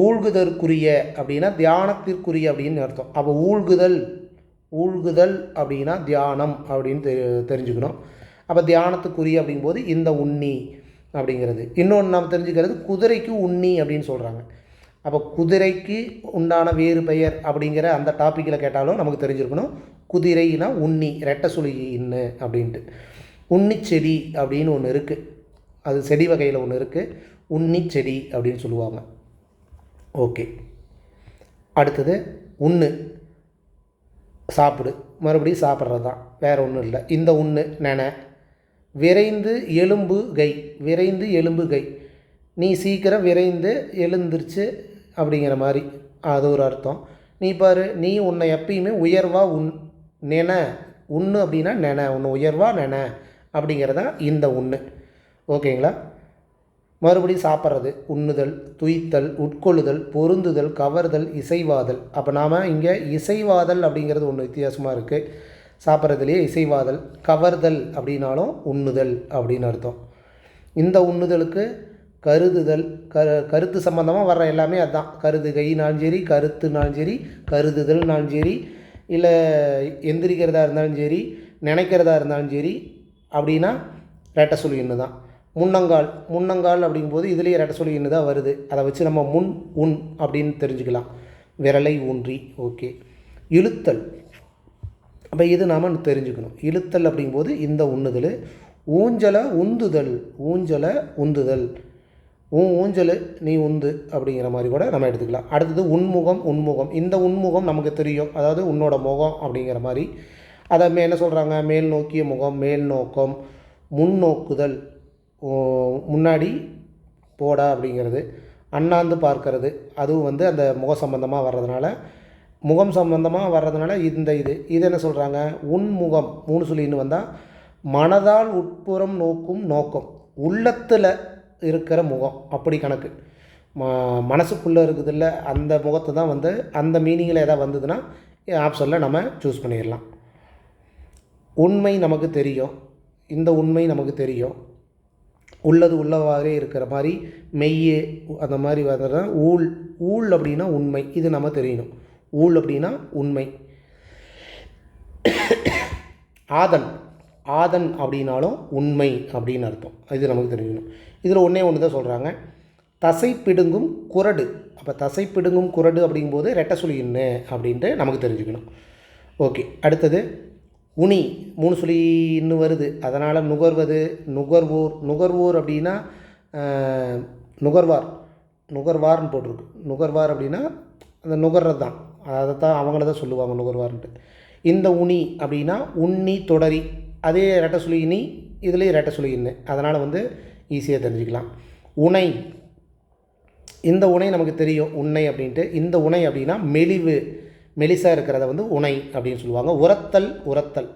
ஊழ்குதற்குரிய அப்படின்னா தியானத்திற்குரிய அப்படின்னு அர்த்தம். அப்போ ஊழ்குதல் அப்படின்னா தியானம் அப்படின்னு தெரிஞ்சுக்கணும். அப்போ தியானத்துக்குரிய அப்படிங்கும்போது இந்த உண்ணி அப்படிங்கிறது. இன்னொன்று நம்ம தெரிஞ்சுக்கிறது, குதிரைக்கு உண்ணி அப்படின்னு சொல்கிறாங்க. அப்போ குதிரைக்கு உண்டான வேறு பெயர் அப்படிங்கிற அந்த டாப்பிக்கில் கேட்டாலும் நமக்கு தெரிஞ்சிருக்கணும். குதிரைனா உண்ணி, ரெட்டை சுழி இன்னு அப்படின்ட்டு. உண்ணிச்செடி அப்படின்னு ஒன்று இருக்குது, அது செடி வகையில் ஒன்று இருக்குது, உண்ணிச்செடி அப்படின்னு சொல்லுவாங்க. ஓகே. அடுத்தது உண்ணு, சாப்பிடு, மறுபடியும் சாப்பிட்றது தான், வேறு ஒன்றும் இல்லை. இந்த உண்ணு நென. விரைந்து எலும்பு கை, விரைந்து எலும்பு கை, நீ சீக்கிரம் விரைந்து எழுந்திருச்சு அப்படிங்கிற மாதிரி அது ஒரு அர்த்தம். நீ பாரு, நீ உன்னை எப்பயுமே உயர்வாக நென, உண்ணு அப்படின்னா நென, உன்னை உயர்வாக நென அப்படிங்கிறதான் இந்த உண்ணு. ஓகேங்களா? மறுபடியும் சாப்பிட்றது, உண்ணுதல், துய்த்தல், உட்கொள்ளுதல், பொருந்துதல், கவர்தல், இசைவாதல். அப்போ நாம் இங்கே இசைவாதல் அப்படிங்கிறது ஒன்று வித்தியாசமாக இருக்குது. சாப்பிட்றதுலேயே இசைவாதல். கவர்தல் அப்படின்னாலும் உண்ணுதல் அப்படின்னு அர்த்தம். இந்த உண்ணுதலுக்கு கருதுதல், கருத்து சம்மந்தமாக வர்ற எல்லாமே அதுதான். கருதுகைனாலும் சரி, கருத்துனாலும் சரி, கருதுதல்னாலும் சரி, இல்லை எந்திரிக்கிறதா இருந்தாலும் சரி, நினைக்கிறதா இருந்தாலும் சரி அப்படின்னா ரெட்டை சுழி இன்னு தான். முன்னங்கால் அப்படிங்கும்போது இதுலேயே ரெட்டை சுழி இன்னு தான் வருது. அதை வச்சு நம்ம உன் அப்படின்னு தெரிஞ்சுக்கலாம். விரலை ஊன்றி. ஓகே. இழுத்தல், அப்போ இது நாம் தெரிஞ்சுக்கணும். இழுத்தல் அப்படிங்கும்போது இந்த உண்ணுதல். ஊஞ்சலை உந்துதல், ஊஞ்சல் நீ உந்து அப்படிங்கிற மாதிரி கூட நம்ம எடுத்துக்கலாம். அடுத்தது உண்முகம். இந்த உண்முகம் நமக்கு தெரியும், அதாவது உன்னோட முகம் அப்படிங்கிற மாதிரி. அதை என்ன சொல்கிறாங்க? மேல் நோக்கிய முகம், மேல் நோக்கம், முன்னோக்குதல், முன்னாடி போடா அப்படிங்கிறது. அண்ணாந்து பார்க்கறது, அதுவும் வந்து அந்த முக சம்பந்தமாக வர்றதுனால முகம் சம்பந்தமாக வர்றதுனால இது என்ன சொல்கிறாங்க, உன்முகம் 3 சொல்லி இன்னும் வந்தால் மனதால் உட்புறம் நோக்கும் நோக்கம், உள்ளத்தில் இருக்கிற முகம் அப்படி கணக்கு. மனசுக்குள்ளே இருக்குதுல்ல அந்த முகத்தை தான் வந்து அந்த மீனிங்கில் எதாவது வந்ததுன்னா ஆப்ஷனில் நம்ம சூஸ் பண்ணிடலாம். உண்மை நமக்கு தெரியும், இந்த உண்மை நமக்கு தெரியும், உள்ளது உள்ளவாறே இருக்கிற மாதிரி மெய்யே அந்த மாதிரி வர்றது ஊழ். ஊழ் அப்படின்னா உண்மை, இது நம்ம தெரியணும். ஊழ் அப்படின்னா உண்மை. ஆதன் ஆதன் அப்படின்னாலும் உண்மை அப்படின்னு அர்த்தம், இது நமக்கு தெரியணும். இதில் ஒன்று தான் சொல்கிறாங்க, தசை பிடுங்கும் குரடு. அப்போ தசை பிடுங்கும் குரடு அப்படிங்கும்போது ரெட்டை சுழி என்ன அப்படின்ட்டு நமக்கு தெரிஞ்சுக்கணும். ஓகே, அடுத்தது உனி 3 சொல்லி இன்னும் வருது, அதனால் நுகர்வது, நுகர்வோர். நுகர்வோர் அப்படின்னா நுகர்வார், நுகர்வார்னு போட்டிருக்கு. நுகர்வார் அப்படின்னா அந்த நுகர்றது தான், அதை தான் அவங்கள தான் சொல்லுவாங்க நுகர்வார்ன்ட்டு. இந்த உனி அப்படின்னா உண்ணி தொடரி, அதே ரெட்டை சுழி இனி, இதுலேயும் ரெட்டை சுழி இன்னு, அதனால் வந்து ஈஸியாக தெரிஞ்சுக்கலாம். உனை, இந்த உனை நமக்கு தெரியும் உன்னை அப்படின்ட்டு. இந்த உனை அப்படின்னா மெலிவு, மெலிசாக இருக்கிறத வந்து உனை அப்படின்னு சொல்லுவாங்க. உரத்தல், உரத்தல்.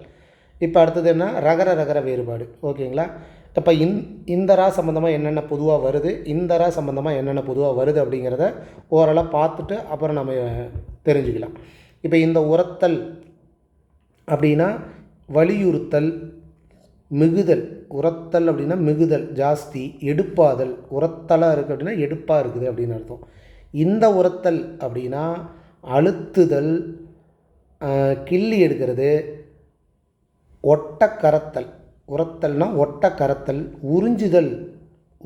இப்போ அடுத்தது என்ன, ரகர ரகர வேறுபாடு. ஓகேங்களா. இப்போ இந்த ரா சம்மந்தமாக என்னென்ன பொதுவாக வருது, இந்த ரா சம்மந்தமாக என்னென்ன பொதுவாக வருது அப்படிங்கிறத ஓரளவு பார்த்துட்டு அப்புறம் நம்ம தெரிஞ்சுக்கலாம். இப்போ இந்த உரத்தல் அப்படின்னா வலியுறுத்தல், மிகுதல். உரத்தல் அப்படின்னா மிகுதல் ஜாஸ்தி, எடுப்பாதல். உரத்தலாக இருக்குது அப்படின்னா எடுப்பாக இருக்குது அப்படின்னு அர்த்தம். இந்த உரத்தல் அப்படின்னா அழுத்துதல், கிள்ளி எடுக்கிறது, ஒட்ட கரத்தல். உரத்தல்னா ஒட்ட கரத்தல். உறிஞ்சுதல்,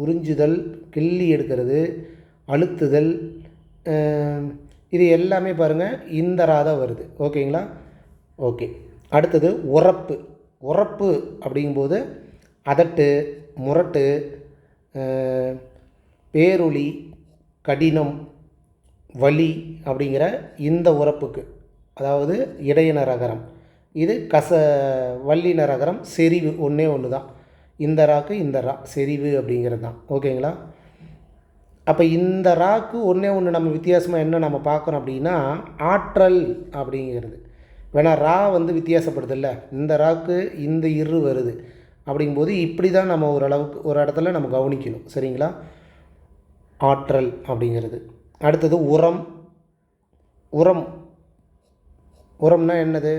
உறிஞ்சுதல், கிள்ளி எடுக்கிறது, அழுத்துதல், இது எல்லாமே பாருங்கள் இந்த ராதா வருது. ஓகேங்களா. ஓகே, அடுத்தது உரப்பு. உரப்பு அப்படிங்கும்போது அதட்டு, முரட்டு, பேரொளி, கடினம், வலி அப்படிங்கிற இந்த உரப்புக்கு, அதாவது இடையின ரகரம். இது வல்லின ரகரம், செறிவு ஒன்று தான். இந்த ராக்கு இந்த ரா செறிவு அப்படிங்கிறது தான். ஓகேங்களா. அப்போ இந்த ராக்கு ஒன்று நம்ம வித்தியாசமாக என்ன நம்ம பார்க்குறோம் அப்படின்னா ஆற்றல் அப்படிங்கிறது. வேணா ரா வந்து வித்தியாசப்படுது இல்லை, இந்த ராக்கு இந்த இரு வருது அப்படிங்கும்போது இப்படி தான் நம்ம ஓரளவுக்கு ஒரு இடத்துல நம்ம கவனிக்கணும். சரிங்களா. ஆற்றல் அப்படிங்கிறது. அடுத்தது உரம். உரம், உரம்னா என்னது,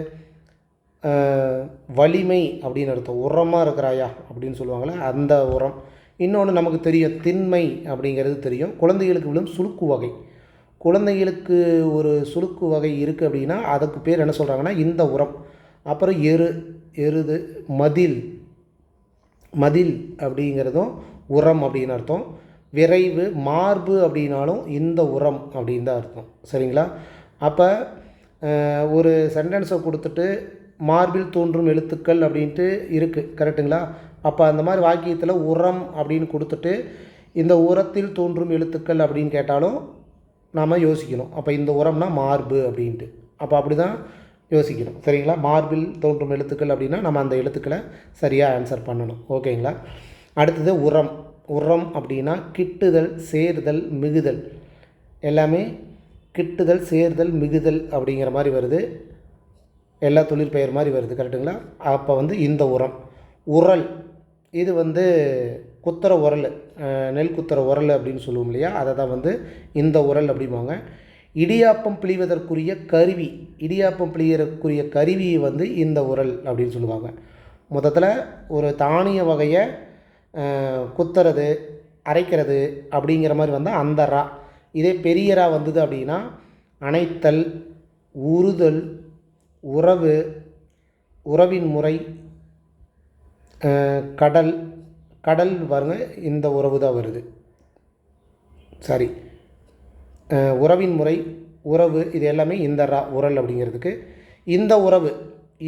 வலிமை அப்படின்னு அர்த்தம். உரமாக இருக்கிறாயா அப்படின்னு சொல்லுவாங்களே அந்த உரம். இன்னொன்று நமக்கு தெரியும் திண்மை அப்படிங்கிறது தெரியும். குழந்தைகளுக்கு விழும் சுளுக்கு வகை. குழந்தைகளுக்கு ஒரு சுளுக்கு வகை இருக்குது அப்படின்னா அதுக்கு பேர் என்ன சொல்கிறாங்கன்னா இந்த உரம். அப்புறம் எருது, மதில். மதில் அப்படிங்கிறதும் உரம் அப்படின்னு அர்த்தம். விரைவு, மார்பு அப்படின்னாலும் இந்த உரம் அப்படின்னு தான் அர்த்தம். சரிங்களா. அப்போ ஒரு சென்டென்ஸை கொடுத்துட்டு மார்பில் தோன்றும் எழுத்துக்கள் அப்படின்ட்டு இருக்குது, கரெக்டுங்களா. அப்போ அந்த மாதிரி வாக்கியத்தில் உரம் அப்படின்னு கொடுத்துட்டு இந்த உரத்தில் தோன்றும் எழுத்துக்கள் அப்படின்னு கேட்டாலும் நாம் யோசிக்கணும். அப்போ இந்த உரம்னா மார்பு அப்படின்ட்டு, அப்போ அப்படி தான் யோசிக்கணும். சரிங்களா. மார்பில் தோன்றும் எழுத்துக்கள் அப்படின்னா நம்ம அந்த எழுத்துக்களை சரியாக ஆன்சர் பண்ணணும். ஓகேங்களா. அடுத்தது உரம். உரம் அப்படின்னா கிட்டுதல், சேர்தல், மிகுதல். எல்லாமே கிட்டுதல், சேர்தல், மிகுதல் அப்படிங்கிற மாதிரி வருது. எல்லா தொழிற்பெயர் மாதிரி வருது, கரெக்டுங்களா. அப்போ வந்து இந்த உரம். உரல், இது வந்து குத்துற உரல், நெல் குத்துற உரல் அப்படின்னு சொல்லுவோம் இல்லையா, அதை தான் வந்து இந்த உரல் அப்படிம்பாங்க. இடியாப்பம் பிழிவதற்குரிய கருவி. இடியாப்பம் பிழியறக்குரிய கருவி வந்து இந்த உரல் அப்படின்னு சொல்லுவாங்க. மொத்தத்தில் ஒரு தானிய வகையை குத்துறது, அரைக்கிறது அப்படிங்கிற மாதிரி வந்தால் அந்த ரா. இதே பெரிய ரா வந்தது அப்படின்னா அணைத்தல், உறுதல், உறவு, உறவின் முறை, கடல். கடல் பாருங்க இந்த உறவு தான் வருது. சரி, உறவின் முறை, உறவு, இது எல்லாமே இந்த ரா உரல் அப்படிங்கிறதுக்கு. இந்த உறவு,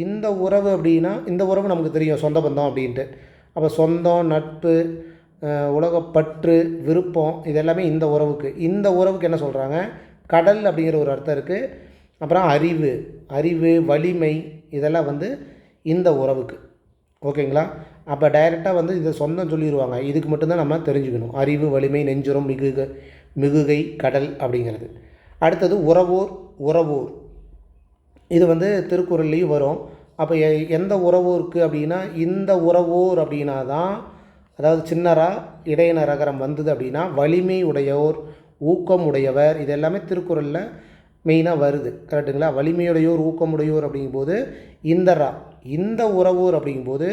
இந்த உறவு அப்படின்னா இந்த உறவு நமக்கு தெரியும் சொந்த பந்தம் அப்படின்ட்டு. அப்போ சொந்தம், நட்பு, உலகப்பற்று, விருப்பம், இது எல்லாமே இந்த உறவுக்கு. இந்த உறவுக்கு என்ன சொல்கிறாங்க, கடல் அப்படிங்கிற ஒரு அர்த்தம் இருக்குது. அப்புறம் அறிவு, அறிவு, வலிமை, இதெல்லாம் வந்து இந்த உறவுக்கு. ஓகேங்களா. அப்போ டைரெக்டாக வந்து இதை சொந்தம் சொல்லிடுவாங்க, இதுக்கு மட்டும்தான் நம்ம தெரிஞ்சுக்கணும். அறிவு, வலிமை, நெஞ்சுரம், மிகுகை, கடல் அப்படிங்கிறது. அடுத்தது உறவோர். உறவோர், இது வந்து திருக்குறள்லேயும் வரும். அப்போ எந்த உறவோருக்கு அப்படின்னா, இந்த உறவோர் அப்படின்னா தான், அதாவது சின்னரா இடையன ரகரம் வந்தது அப்படின்னா வலிமை உடையோர், ஊக்கம் உடையவர், இது எல்லாமே திருக்குறளில் மெயினாக வருது. கரெக்டுங்களா? வலிமையுடையோர், ஊக்கமுடையோர் அப்படிங்கும்போது இந்த ரா, இந்த உறவோர் அப்படிங்கும்போது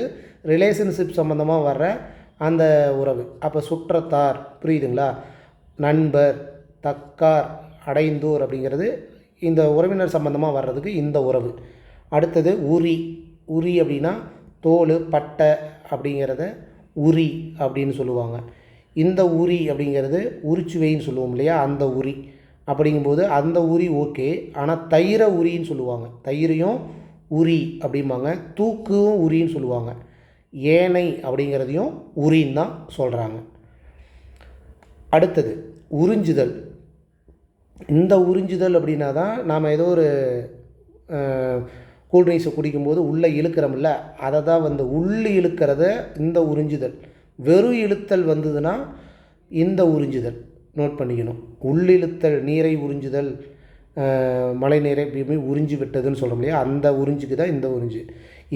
ரிலேஷன்ஷிப் சம்மந்தமாக வர்ற அந்த உறவு. அப்போ சுற்றத்தார், புரியுதுங்களா? நண்பர், தக்கார், அடைந்தோர் அப்படிங்கிறது இந்த உறவினர் சம்மந்தமாக வர்றதுக்கு இந்த உறவு. அடுத்தது உரி. உரி அப்படின்னா தோல், பட்டை அப்படிங்கிறத உரி அப்படின்னு சொல்லுவாங்க. இந்த உரி அப்படிங்கிறது உரிச்சுவைன்னு சொல்லுவோம் இல்லையா, அந்த உரி. அப்படிங்கும்போது அந்த உரி ஓகே. ஆனால் தயிரை உரின்னு சொல்லுவாங்க. தயிரையும் உரி அப்படிம்பாங்க. தூக்கும் உரின்னு சொல்லுவாங்க. ஏனை அப்படிங்கிறதையும் உரின்னு தான் சொல்கிறாங்க. அடுத்தது உறிஞ்சுதல். இந்த உறிஞ்சுதல் அப்படின்னா தான் நாம் ஏதோ ஒரு கூல்ட்ரிங்க்ஸை குடிக்கும்போது உள்ளே இழுக்கிறோம்ல, அதை தான் வந்து உள்ளே இழுக்கிறத இந்த உறிஞ்சுதல். வெறும் இழுத்தல் வந்ததுன்னா இந்த உறிஞ்சுதல் நோட் பண்ணிக்கணும். உள்ளிழுத்தல், நீரை உறிஞ்சுதல், மழை நீரை எப்பயுமே உறிஞ்சி விட்டதுன்னு சொல்கிறோம் இல்லையா, அந்த உறிஞ்சுக்கு தான் இந்த உறிஞ்சு.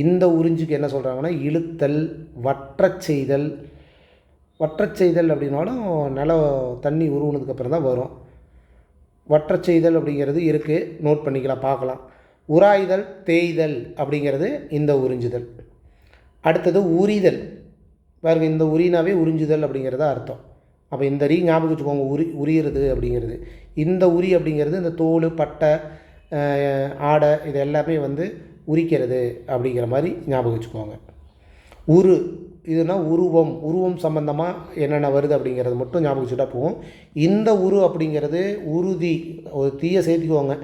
இந்த உறிஞ்சுக்கு என்ன சொல்கிறாங்கன்னா இழுத்தல், வற்றச் செய்தல். வற்றச் செய்தல் அப்படின்னாலும் நிலம் தண்ணி உருவுனதுக்கப்புறம் தான் வரும். வற்றச் செய்தல் அப்படிங்கிறது இருக்குது, நோட் பண்ணிக்கலாம், பார்க்கலாம். உராய்தல், தேய்தல் அப்படிங்கிறது இந்த உறிஞ்சுதல். அடுத்தது உரிதல். பாருங்கள், இந்த உரினாவே உறிஞ்சுதல் அப்படிங்கிறத அர்த்தம். அப்போ இந்த ரீ ஞாபகம் வச்சுக்கோங்க, உரியிறது அப்படிங்கிறது. இந்த உரி அப்படிங்கிறது இந்த தோல், பட்டை, ஆடை இது எல்லாமே வந்து உரிக்கிறது அப்படிங்கிற மாதிரி ஞாபகம் வச்சுக்கோங்க. உரு இதுனா உருவம். உருவம் சம்மந்தமாக என்னென்ன வருது அப்படிங்கிறது மட்டும் ஞாபகம் வச்சுட்டா போகும். இந்த உரு அப்படிங்கிறது உறுதி, ஒரு தீயை சேர்த்துக்குவாங்க.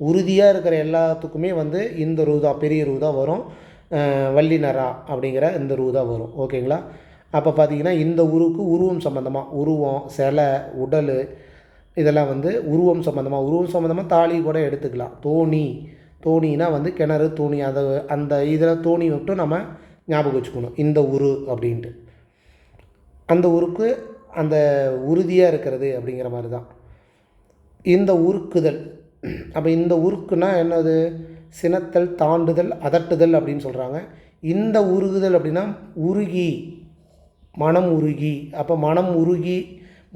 உறுதியாக இருக்கிற எல்லாத்துக்குமே வந்து இந்த ரூ தான், பெரிய ரூ தான் வரும். வல்லினரா அப்படிங்கிற இந்த ரூ தான் வரும். ஓகேங்களா? அப்போ பார்த்திங்கன்னா இந்த உருவுக்கு உருவம் சம்மந்தமாக, உருவம், சிலை, உடல், இதெல்லாம் வந்து உருவம் சம்மந்தமாக. உருவம் சம்மந்தமாக தாலி கூட எடுத்துக்கலாம். தோணி, தோணினா வந்து கிணறு, தோணி, அதை அந்த இதில் தோணி மட்டும் நம்ம ஞாபகம் வச்சுக்கணும், இந்த உரு அப்படின்ட்டு. அந்த உருக்கு அந்த உறுதியாக இருக்கிறது அப்படிங்கிற மாதிரி தான் இந்த உருக்குதல். அப்போ இந்த உருக்குனா என்னது? சினத்தல், தாண்டுதல், அதட்டுதல் அப்படின்னு சொல்கிறாங்க. இந்த உருகுதல் அப்படின்னா உருகி, மனம் உருகி. அப்போ மனம் உருகி,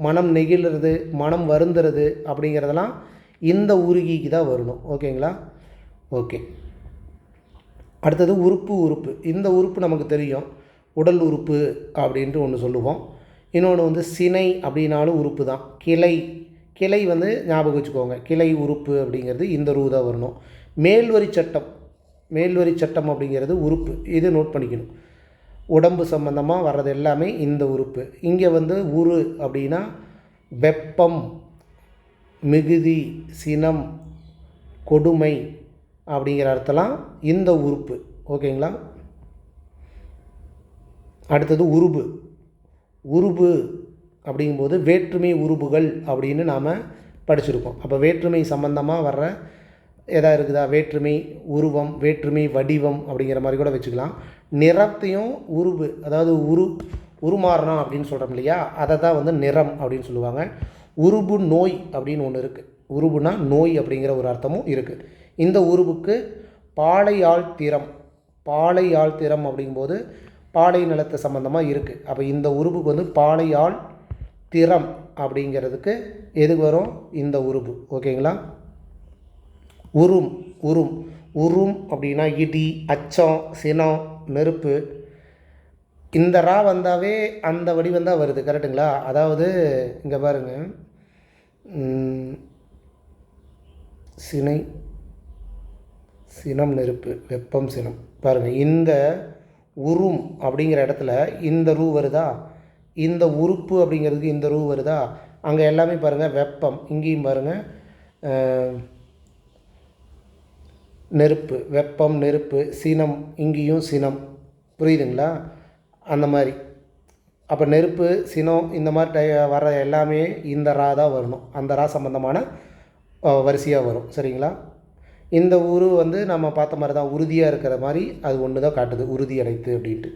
மனம் நெகிழ்றது, மனம் வருந்துறது அப்படிங்கிறதெல்லாம் இந்த உருகிக்கு தான் வரணும். ஓகேங்களா? ஓகே. அடுத்தது உறுப்பு. உறுப்பு, இந்த உறுப்பு நமக்கு தெரியும், உடல் உறுப்பு அப்படின்ட்டு ஒன்று சொல்லுவோம். இன்னொன்று வந்து சினை அப்படின்னாலும் உறுப்பு தான். கிளை, கிளை வந்து ஞாபகம் வச்சுக்கோங்க, கிளை உறுப்பு அப்படிங்கிறது இந்த ரூ தான் வரணும். மேல்வரி சட்டம், மேல்வரி சட்டம் அப்படிங்கிறது உறுப்பு, இது நோட் பண்ணிக்கணும். உடம்பு சம்பந்தமாக வர்றது எல்லாமே இந்த உறுப்பு. இங்கே வந்து உரு அப்படின்னா வெப்பம், மிகுதி, சினம், கொடுமை அப்படிங்கிற அர்த்தம்லாம் இந்த உறுப்பு. ஓகேங்களா? அடுத்தது உருபு. உருபு அப்படிங்கும்போது வேற்றுமை உருபுகள் அப்படின்னு நாம் படிச்சிருக்கோம். அப்போ வேற்றுமை சம்பந்தமாக வர்ற எதாக இருக்குதா? வேற்றுமை உருவம், வேற்றுமை வடிவம் அப்படிங்கிற மாதிரி கூட வச்சுக்கலாம். நிறத்தையும் உருவு, அதாவது உருமாறணும் அப்படின்னு சொல்கிறோம் இல்லையா, அதை தான் வந்து நிறம் அப்படின்னு சொல்லுவாங்க. உருபு நோய் அப்படின்னு ஒன்று இருக்குது. உருபுனா நோய் அப்படிங்கிற ஒரு அர்த்தமும் இருக்குது. இந்த உருவுக்கு பாலை ஆழ்த்திறம், பாலை ஆழ்த்திறம் அப்படிங்கும்போது பாலை நிலத்தை சம்மந்தமாக இருக்குது. அப்போ இந்த உருவுக்கு வந்து பாலை ஆழ் திறம் அப்படிங்கிறதுக்கு எதுக்கு வரும்? இந்த உருவு. ஓகேங்களா? உரும். உரும், உரும் அப்படின்னா இடி, அச்சம், சினம், நெருப்பு. இந்த ரா வந்தாவே அந்த வடிவம் தான் வருது. கரெக்டுங்களா? அதாவது இங்கே பாருங்கள், சினை, சினம், நெருப்பு, வெப்பம், சினம். பாருங்கள், இந்த உரும் அப்படிங்கிற இடத்துல இந்த ரூ வருதா, இந்த உறுப்பு அப்படிங்கிறதுக்கு இந்த ரூ வருதா. அங்கே எல்லாமே பாருங்கள் வெப்பம், இங்கேயும் பாருங்கள் நெருப்பு, வெப்பம், நெருப்பு, சினம், இங்கேயும் சினம். புரியுதுங்களா? அந்த மாதிரி. அப்போ நெருப்பு, சினம் இந்த மாதிரி வர எல்லாமே இந்த ரா தான் வரணும். அந்த ரா சம்மந்தமான வரிசையாக வரும். சரிங்களா? இந்த உரு வந்து நம்ம பார்த்த மாதிரி தான், உறுதியாக இருக்கிற மாதிரி அது ஒன்று தான் காட்டுது, உறுதி அடைத்து அப்படின்ட்டு.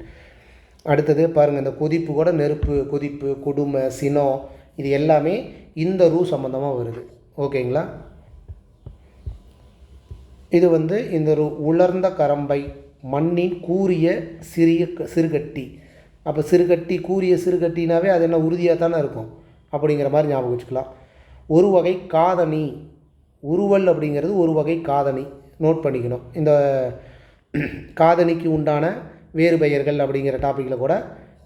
அடுத்தது பாருங்கள், இந்த கொதிப்பு கூட நெருப்பு, கொதிப்பு, கொடுமை, சினம், இது எல்லாமே இந்த ரூ சம்மந்தமாக வருது. ஓகேங்களா? இது வந்து இந்த உலர்ந்த கரம்பை, மண்ணின் கூரிய சிறுகட்டி. அப்போ சிறுகட்டி, கூரிய சிறுகட்டினாவே அது என்ன உறுதியாக தானே இருக்கும், அப்படிங்கிற மாதிரி ஞாபகம் வச்சுக்கலாம். ஒரு வகை காதணி, உருவல் அப்படிங்கிறது ஒரு வகை காதணி, நோட் பண்ணிக்கணும். இந்த காதணிக்கு உண்டான வேறு பெயர்கள் அப்படிங்கிற டாப்பிக்கில் கூட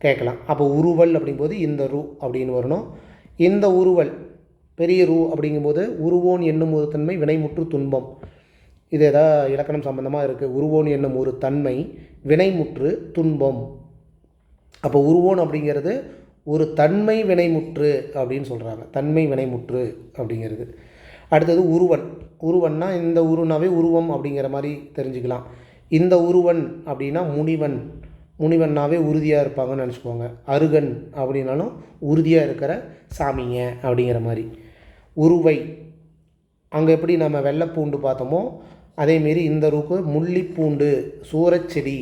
கேட்கலாம். அப்போ உருவல் அப்படிங்கும்போது இந்த அப்படின்னு வரணும். இந்த உருவல் பெரிய அப்படிங்கும்போது உருவோன் என்னும் ஒரு தன்மை வினைமுற்று துன்பம். இது எதாவது இலக்கணம் சம்பந்தமாக இருக்குது. உருவோன் என்னும் ஒரு தன்மை வினைமுற்று துன்பம். அப்போ உருவோன் அப்படிங்கிறது ஒரு தன்மை வினைமுற்று அப்படின்னு சொல்கிறாங்க. தன்மை வினைமுற்று அப்படிங்கிறது. அடுத்தது உருவன். உருவன்னா இந்த உருனாவே உருவம் அப்படிங்கிற மாதிரி தெரிஞ்சுக்கலாம். இந்த உருவன் அப்படின்னா முனிவன். முனிவன்னாவே உறுதியாக இருப்பாங்கன்னு நினச்சிக்கோங்க. அருகன் அப்படின்னாலும் உறுதியாக இருக்கிற சாமிங்க அப்படிங்கிற மாதிரி. உருவை, அங்கே எப்படி நம்ம வெள்ளைப்பூண்டு பார்த்தோமோ அதேமாரி இந்த ரூக்கு முள்ளிப்பூண்டு, சூரச்செடி.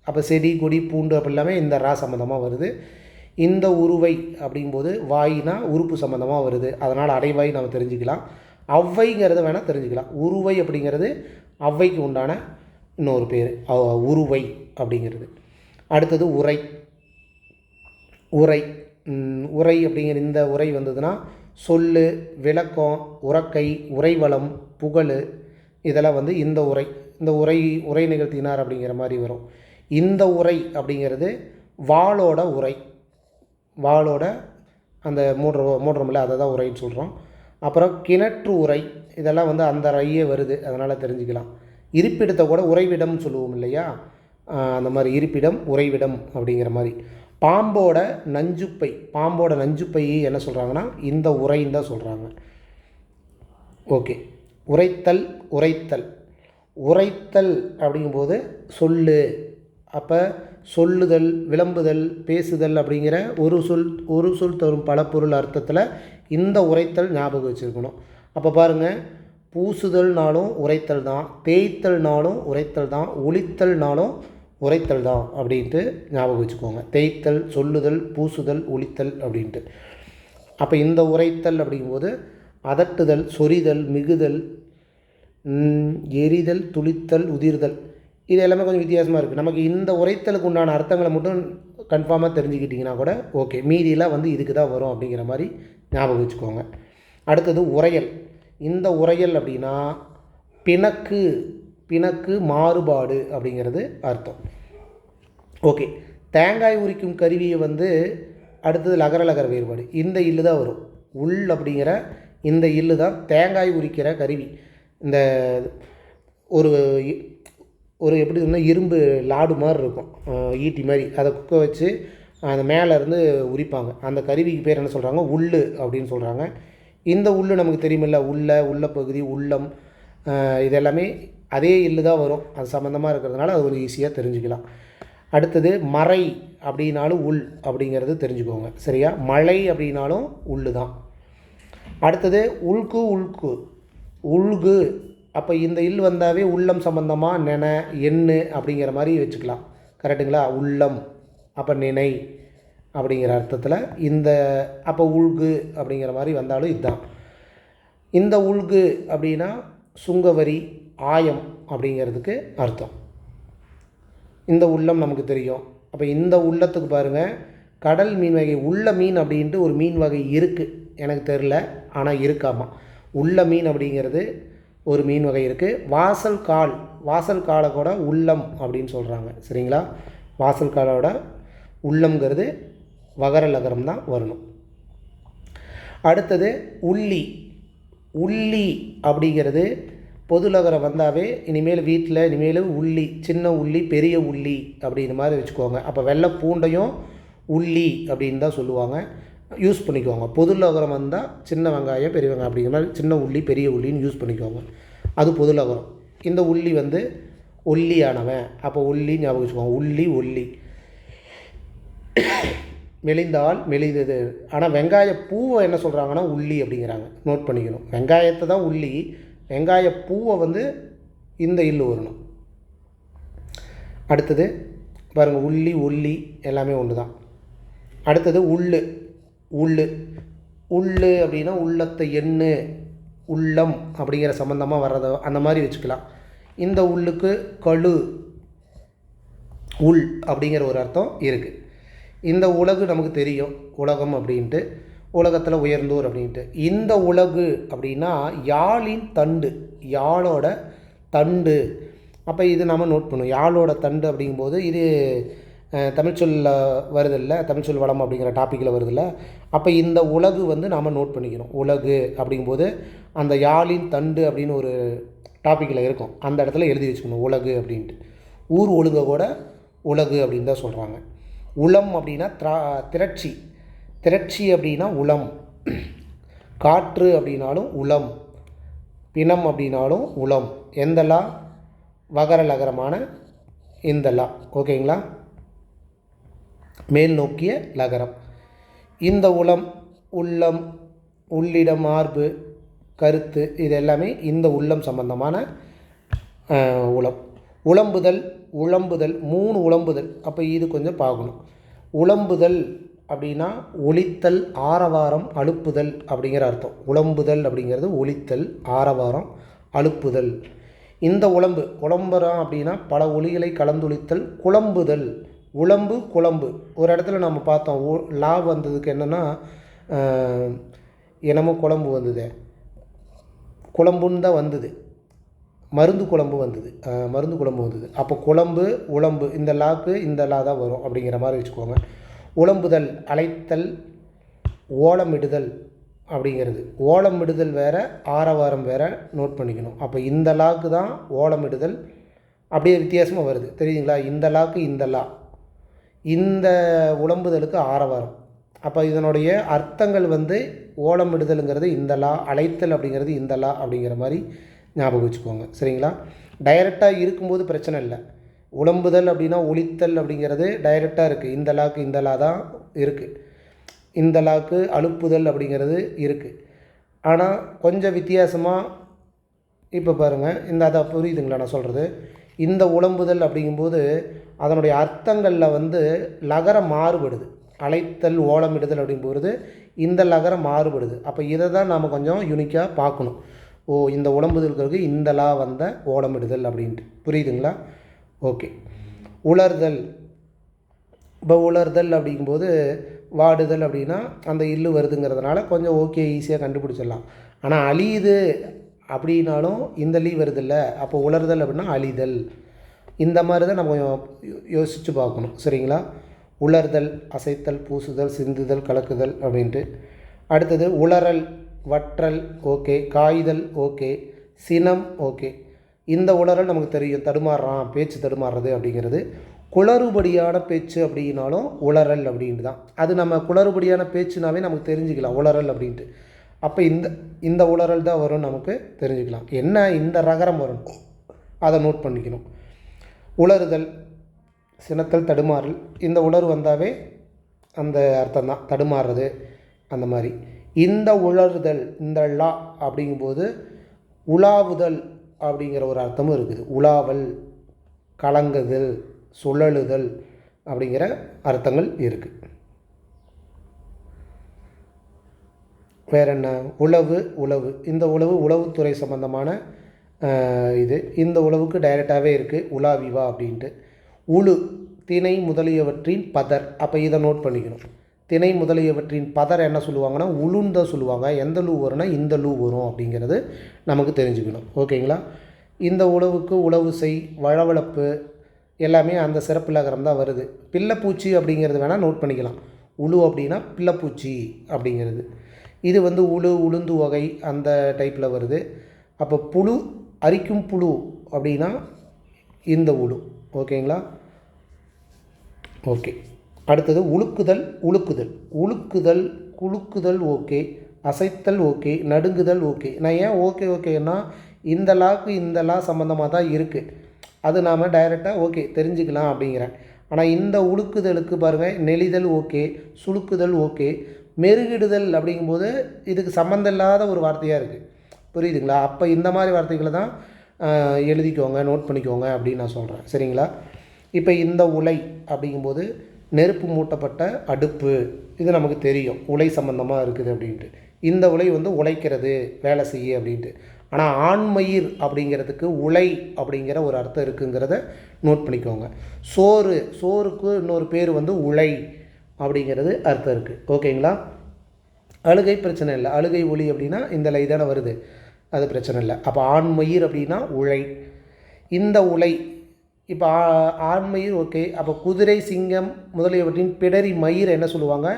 அப்போ செடி கொடி பூண்டு அப்படி எல்லாமே இந்த சம்மந்தமாக வருது. இந்த உருவை அப்படிங்கும்போது வாய்னா உறுப்பு சம்மந்தமாக வருது, அதனால் அடைவாய் நம்ம தெரிஞ்சுக்கலாம். ஔவைங்கிறத வேணால் தெரிஞ்சுக்கலாம். உருவை அப்படிங்கிறது ஔவைக்கு உண்டான இன்னொரு பேர், உருவை அப்படிங்கிறது. அடுத்தது உரை. உரை உரை அப்படிங்கிற இந்த உரை வந்ததுன்னா சொல்லு, விளக்கம், உறக்கை, உரைவளம், புகழ், இதெல்லாம் வந்து இந்த உரை. இந்த உரை நிகழ்த்தினார் அப்படிங்கிற மாதிரி வரும். இந்த உரை அப்படிங்கிறது வாளோட உரை. வாளோட அந்த மூடுறோம்ல அதை தான் உரைன்னு சொல்கிறோம். அப்புறம் கிணற்று உரை, இதெல்லாம் வந்து அந்த ரையே வருது, அதனால் தெரிஞ்சுக்கலாம். இருப்பிடத்தை கூட உறைவிடம்னு சொல்லுவோம் இல்லையா, அந்த மாதிரி இருப்பிடம் உறைவிடம் அப்படிங்கிற மாதிரி. பாம்போட நஞ்சுப்பை. பாம்போட நஞ்சுப்பை என்ன சொல்கிறாங்கன்னா இந்த உரைன்னு தான் சொல்கிறாங்க. ஓகே. உரைத்தல். உரைத்தல் உரைத்தல் அப்படிங்கும்போது சொல்லு. அப்போ சொல்லுதல், விளம்புதல், பேசுதல் அப்படிங்கிற ஒரு சொல் தரும் பல பொருள் அர்த்தத்தில் இந்த உரைத்தல் ஞாபகம் வச்சுருக்கணும். அப்போ பாருங்கள், பூசுதல்னாலும் உரைத்தல் தான், தேய்த்தல்னாலும் உரைத்தல் தான், ஒளித்தல்னாலும் உரைத்தல் தான் அப்படின்ட்டு ஞாபகம் வச்சுக்கோங்க. தேய்த்தல், சொல்லுதல், பூசுதல், ஒளித்தல் அப்படின்ட்டு. அப்போ இந்த உரைத்தல் அப்படிங்கும்போது அதட்டுதல், சொரிதல், மிகுதல், எரிதல், துளித்தல், உதிர்தல், இது எல்லாமே கொஞ்சம் வித்தியாசமாக இருக்குது. நமக்கு இந்த உரைத்தலுக்கு உண்டான அர்த்தங்களை மட்டும் கன்ஃபார்மாக தெரிஞ்சுக்கிட்டிங்கன்னா கூட ஓகே, மீதியெல்லாம் வந்து இதுக்கு தான் வரும் அப்படிங்கிற மாதிரி ஞாபகம் வச்சுக்கோங்க. அடுத்தது உரையல். இந்த உரையல் அப்படின்னா பிணக்கு. பிணக்கு, மாறுபாடு அப்படிங்கிறது அர்த்தம். ஓகே. தேங்காய் உரிக்கும் கருவியை வந்து அடுத்தது லகர வேறுபாடு. இந்த இல்லு தான் வரும். உள் அப்படிங்கிற இந்த இல்லு தான் தேங்காய் உரிக்கிற கருவி. இந்த ஒரு எப்படி சொன்னால் இரும்பு லாடு மாதிரி இருக்கும், ஈட்டி மாதிரி, அதை குக்க வச்சு அந்த மேலேருந்து உரிப்பாங்க. அந்த கருவிக்கு பேர் என்ன சொல்கிறாங்க, உள்ளு அப்படின்னு சொல்கிறாங்க. இந்த உள்ளு நமக்கு தெரியுமில்ல, உள்ள பகுதி, உள்ளம், இதெல்லாமே அதே இல்லு தான் வரும். அது சம்மந்தமாக இருக்கிறதுனால அது கொஞ்சம் ஈஸியாக தெரிஞ்சுக்கலாம். அடுத்தது மறை அப்படின்னாலும் உள் அப்படிங்கிறது தெரிஞ்சுக்கோங்க, சரியா. மழை அப்படின்னாலும் உள்ளு தான். அடுத்தது உள்கு. உள்கு. அப்போ இந்த இல் வந்தாவே உள்ளம் சம்மந்தமாக நென, எண்ணு அப்படிங்கிற மாதிரி வச்சுக்கலாம், கரெக்டுங்களா. உள்ளம் அப்போ நினை அப்படிங்கிற அர்த்தத்தில் இந்த அப்போ உள்கு அப்படிங்கிற மாதிரி வந்தாலும் இதுதான். இந்த உள்கு அப்படின்னா சுங்கவரி, ஆயம் அப்படிங்கிறதுக்கு அர்த்தம். இந்த உள்ளம் நமக்கு தெரியும். அப்போ இந்த உள்ளத்துக்கு பாருங்கள், கடல் மீன் வகை உள்ள மீன் அப்படின்ட்டு ஒரு மீன் வகை இருக்குது, எனக்கு தெரில, ஆனால் இருக்காமா. உள்ள மீன் அப்படிங்கிறது ஒரு மீன் வகை இருக்குது. வாசல் காலை கூட உள்ளம் அப்படின்னு சொல்கிறாங்க, சரிங்களா. வாசல் காலோட உள்ளம்ங்கிறது வகர லகரம் தான் வரணும். அடுத்தது உள்ளி. உள்ளி அப்படிங்கிறது பொது லகரம் வந்தாவே இனிமேல் வீட்டில் உள்ளி, சின்ன உள்ளி, பெரிய உள்ளி அப்படின்னு மாதிரி வச்சுக்கோங்க. அப்போ வெள்ளை பூண்டையும் உள்ளி அப்படின்னு தான் சொல்லுவாங்க, யூஸ் பண்ணிக்கோங்க. பொது லகரம் வந்தால் சின்ன வெங்காயம், பெரிய வெங்காயம் அப்படிங்கிற மாதிரி சின்ன உள்ளி, பெரிய உள்ளின்னு யூஸ் பண்ணிக்கோங்க, அது பொது லகரம். இந்த உள்ளி வந்து ஒல்லியானவன், அப்போ உள்ளி ஞாபகம் வச்சுக்கோங்க. உள்ளி. மெலிந்தால் மெலிந்தது. ஆனால் வெங்காய பூவை என்ன சொல்கிறாங்கன்னா உள்ளி அப்படிங்கிறாங்க, நோட் பண்ணிக்கணும். வெங்காயத்தை தான் உள்ளி, வெங்காய பூவை வந்து இந்த இல்லு வரணும். அடுத்தது பாருங்கள், உள்ளி, ஒல்லி எல்லாமே ஒன்று தான். அடுத்தது உள்ளு அப்படின்னா உள்ளத்தை எண்ணு, உள்ளம் அப்படிங்கிற சம்மந்தமாக வர்றத அந்த மாதிரி வச்சுக்கலாம். இந்த உள்ளுக்கு கழு உள் அப்படிங்கிற ஒரு அர்த்தம் இருக்குது. இந்த உலகு நமக்கு தெரியும், உலகம் அப்படின்ட்டு, உலகத்தில் உயர்ந்தோர் அப்படின்ட்டு. இந்த உலகு அப்படின்னா யாழின் தண்டு, யாழோட தண்டு. அப்போ இது நம்ம நோட் பண்ணுவோம். யாழோட தண்டு அப்படிங்கும்போது இது தமிழ்ச்சொல்லில் வருதில்ல, தமிழ்ச்சொல் வளம் அப்படிங்கிற டாப்பிக்கில் வருதில்ல. அப்போ இந்த உலகு வந்து நாம் நோட் பண்ணிக்கணும். உலகு அப்படிங்கும்போது அந்த யாழின் தண்டு அப்படின்னு ஒரு டாப்பிக்கில் இருக்கும், அந்த இடத்துல எழுதி வச்சுக்கணும் உலகு அப்படின்ட்டு. ஊர் ஒழுங்க கூட உலகு அப்படின்னு தான் சொல்கிறாங்க. உளம் அப்படின்னா திரட்சி, திரட்சி அப்படின்னா உளம். காற்று அப்படின்னாலும் உளம், பிணம் அப்படின்னாலும் உளம். எந்தலா வகர லகரமான இந்தலா. ஓகேங்களா? மேல் நோக்கிய லகரம். இந்த உளம், உள்ளம், உள்ளிடம், மார்பு, கருத்து, இது எல்லாமே இந்த உள்ளம் சம்பந்தமான உளம். உளம்புதல், உளம்புதல், 3 உளம்புதல். அப்போ இது கொஞ்சம் பார்க்கணும். உளம்புதல் அப்படின்னா ஒலித்தல், ஆரவாரம், அழுப்புதல் அப்படிங்கிற அர்த்தம். உளம்புதல் அப்படிங்கிறது ஒலித்தல், ஆரவாரம், அழுப்புதல். இந்த உளம்பு குழம்புறோம் அப்படின்னா பல ஒலிகளை கலந்துளித்தல், குழம்புதல். உளம்பு குழம்பு ஒரு இடத்துல நம்ம பார்த்தோம். லா வந்ததுக்கு என்னென்னா என்னமோ குழம்பு வந்தது, குழம்புன்னு தான் வந்தது, மருந்து குழம்பு வந்தது, மருந்து குழம்பு வந்தது. அப்போ குழம்பு உளம்பு இந்த லாக்கு இந்த லா தான் வரும் அப்படிங்கிற மாதிரி வச்சுக்கோங்க. உளம்புதல் அழைத்தல், ஓலமிடுதல் அப்படிங்கிறது. ஓலமிடுதல் வேறு, ஆரவாரம் வேறு, நோட் பண்ணிக்கணும். அப்போ இந்த லாக்கு தான் ஓலமிடுதல், அப்படியே வித்தியாசமாக வருது தெரியுதுங்களா? இந்த லாக்கு இந்த லா, இந்த உளம்புதலுக்கு ஆரவாரம். அப்போ இதனுடைய அர்த்தங்கள் வந்து ஓலமிடுதலுங்கிறது இந்த லா, அழைத்தல் அப்படிங்கிறது இந்த லா அப்படிங்கிற மாதிரி ஞாபகம் வச்சுக்கோங்க. சரிங்களா? டைரெக்டாக இருக்கும்போது பிரச்சனை இல்லை. உளம்புதல் அப்படின்னா ஒலித்தல் அப்படிங்கிறது டைரெக்டாக இருக்குது, இந்த லாக்கு இந்த லா தான் இருக்குது. இந்த லாக்கு அழுப்புதல் அப்படிங்கிறது இருக்குது. ஆனால் கொஞ்சம் வித்தியாசமாக இப்போ பாருங்கள், இந்த அதை புரியுதுங்களா நான் சொல்கிறது? இந்த உளம்புதல் அப்படிங்கும்போது அதனுடைய அர்த்தங்களில் வந்து லகரம் மாறுபடுது. அழைத்தல், ஓலமிடுதல் அப்படிங்கும்போது இந்த லகரம் மாறுபடுது. அப்போ இதை தான் நாம் கொஞ்சம் யூனிக்காக பார்க்கணும். ஓ, இந்த உளம்புதலுக்கு இந்த லா வந்த ஓலமிடுதல் அப்படின்ட்டு. புரியுதுங்களா? ஓகே. உலர்தல். இப்போ உலர்தல் அப்படிங்கும்போது வாடுதல் அப்படின்னா அந்த இல்லு வருதுங்கிறதுனால கொஞ்சம் ஓகே, ஈஸியாக கண்டுபிடிச்சிடலாம். ஆனால் அழியுது அப்படின்னாலும் இந்த லீ வருதில்ல, அப்போ உலர்தல் அப்படின்னா அழிதல். இந்த மாதிரி தான் நம்ம யோசித்து பார்க்கணும். சரிங்களா? உலர்தல், அசைத்தல், பூசுதல், சிந்துதல், கலக்குதல் அப்படின்ட்டு. அடுத்தது உலரல், வற்றல், ஓகே. காய்தல், ஓகே. சினம், ஓகே. இந்த உலரல் நமக்கு தெரியும், தடுமாறுறான், பேச்சு தடுமாறுறது அப்படிங்கிறது. குளறுபடியான பேச்சு அப்படின்னாலும் உலரல் அப்படின்ட்டு தான். அது நம்ம குளறுபடியான பேச்சுனாவே நமக்கு தெரிஞ்சுக்கலாம் உலரல் அப்படின்ட்டு. அப்போ இந்த உலரல் தான் வரும், நமக்கு தெரிஞ்சுக்கலாம். என்ன இந்த ரகரம் வரும் அதை நோட் பண்ணிக்கணும். உலறுதல், சினத்தல், தடுமாறல். இந்த உலர் வந்தாவே அந்த அர்த்தம் தான், தடுமாறுறது அந்த மாதிரி. இந்த உலறுதல், இந்த லா அப்படிங்கும்போது உலாவுதல் அப்படிங்கிற ஒரு அர்த்தமும் இருக்குது. உலாவல், கலங்குதல், சுழலுதல் அப்படிங்கிற அர்த்தங்கள் இருக்குது. வேற என்ன? உழவு, உழவு. இந்த உழவு உளவுத்துறை சம்பந்தமான இது. இந்த உழவுக்கு டைரெக்டாகவே இருக்குது, உலாவிவா அப்படின்ட்டு. உழு, திணை முதலியவற்றின் பதர். அப்போ இதை நோட் பண்ணிக்கணும். திணை முதலியவற்றின் பதர் என்ன சொல்லுவாங்கன்னா உளுன்னு தான் சொல்லுவாங்க. எந்த லூ வரும்னா இந்த லூ வரும் அப்படிங்கிறது நமக்கு தெரிஞ்சுக்கணும். ஓகேங்களா? இந்த உழவுக்கு உழவு செய், வளவளப்பு எல்லாமே அந்த சிறப்பு லகரம் தான் வருது. பிள்ளைப்பூச்சி அப்படிங்கிறது வேணால் நோட் பண்ணிக்கலாம். உழு அப்படின்னா பிள்ளைப்பூச்சி அப்படிங்கிறது. இது வந்து உழு, உளுந்து வகை அந்த டைப்பில் வருது. அப்போ புழு, அரிக்கும் புழு அப்படின்னா இந்த உழு. ஓகேங்களா? ஓகே. அடுத்தது உழுக்குதல், உழுக்குதல். உழுக்குதல், குலுக்குதல், ஓகே. அசைத்தல், ஓகே. நடுங்குதல், ஓகே. நான் ஏன் ஓகே ஓகேன்னா இந்த லாக்கு இந்த லா சம்மந்தமாக தான் இருக்குது, அது நாம் டைரெக்டாக ஓகே தெரிஞ்சுக்கலாம் அப்படிங்கிறேன். ஆனால் இந்த உழுக்குதலுக்கு பாருங்கள், நெளிதல் ஓகே, சுழுக்குதல் ஓகே, மெருகிடுதல் அப்படிங்கும்போது இதுக்கு சம்மந்தம் இல்லாத ஒரு வார்த்தையாக இருக்குது. புரியுதுங்களா? அப்போ இந்த மாதிரி வார்த்தைகளை தான் எழுதிக்கோங்க, நோட் பண்ணிக்கோங்க அப்படின்னு நான் சொல்கிறேன். சரிங்களா? இப்போ இந்த உலை அப்படிங்கும்போது நெருப்பு மூட்டப்பட்ட அடுப்பு, இது நமக்கு தெரியும், உலை சம்மந்தமாக இருக்குது அப்படின்ட்டு. இந்த உலை வந்து உழைக்கிறது, வேலை செய்ய அப்படின்ட்டு. ஆனால் ஆண்மயிர் அப்படிங்கிறதுக்கு உலை அப்படிங்கிற ஒரு அர்த்தம் இருக்குங்கிறத நோட் பண்ணிக்கோங்க. சோறுக்கு இன்னொரு பேர் வந்து உலை அப்படிங்கிறது அர்த்தம் இருக்குது. ஓகேங்களா? அழுகை பிரச்சனை இல்லை. அழுகை ஒளி அப்படின்னா இந்த லை தானே வருது, அது பிரச்சனை இல்லை. அப்போ ஆண்மயிர் அப்படின்னா உலை. இந்த உலை இப்போ ஆண்மயிர் ஓகே. அப்போ குதிரை, சிங்கம் முதலியவற்றின் பிடரி மயிர் என்ன சொல்லுவாங்க?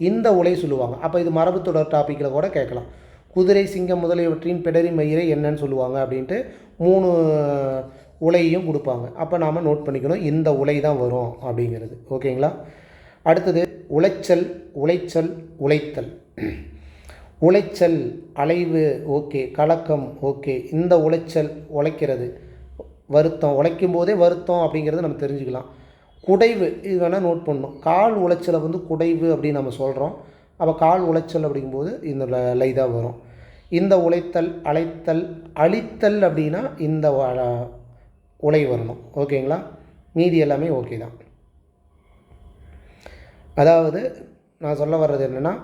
இந்த உலை சொல்லுவாங்க. அப்போ இது மரபு தொடர் டாப்பிக்கில் கூட கேட்கலாம். குதிரை, சிங்கம் முதலியவற்றின் பிடரி மயிரை என்னன்னு சொல்லுவாங்க அப்படின்ட்டு 3 உலையும் கொடுப்பாங்க. அப்போ நாம் நோட் பண்ணிக்கணும் இந்த உலை தான் வரும் அப்படிங்கிறது. ஓகேங்களா? அடுத்தது உளைச்சல், உளைச்சல், உழைத்தல். உளைச்சல் அலைவு ஓகே, கலக்கம் ஓகே. இந்த உளைச்சல் உழைக்கிறது, வருத்தம், உழைக்கும் போதே வருத்தம் அப்படிங்கிறது நம்ம தெரிஞ்சுக்கலாம். குடைவு இது வேணால் நோட் பண்ணணும். கால் உளைச்சலை வந்து குடைவு அப்படின்னு நம்ம சொல்கிறோம். அப்போ கால் உளைச்சல் அப்படிங்கும்போது இந்த லை தான் வரும். இந்த உழைத்தல், அழைத்தல், அழித்தல் அப்படின்னா இந்த உலை வரணும். ஓகேங்களா? மீதி எல்லாமே ஓகே தான். அதாவது நான் சொல்ல வர்றது என்னென்னா,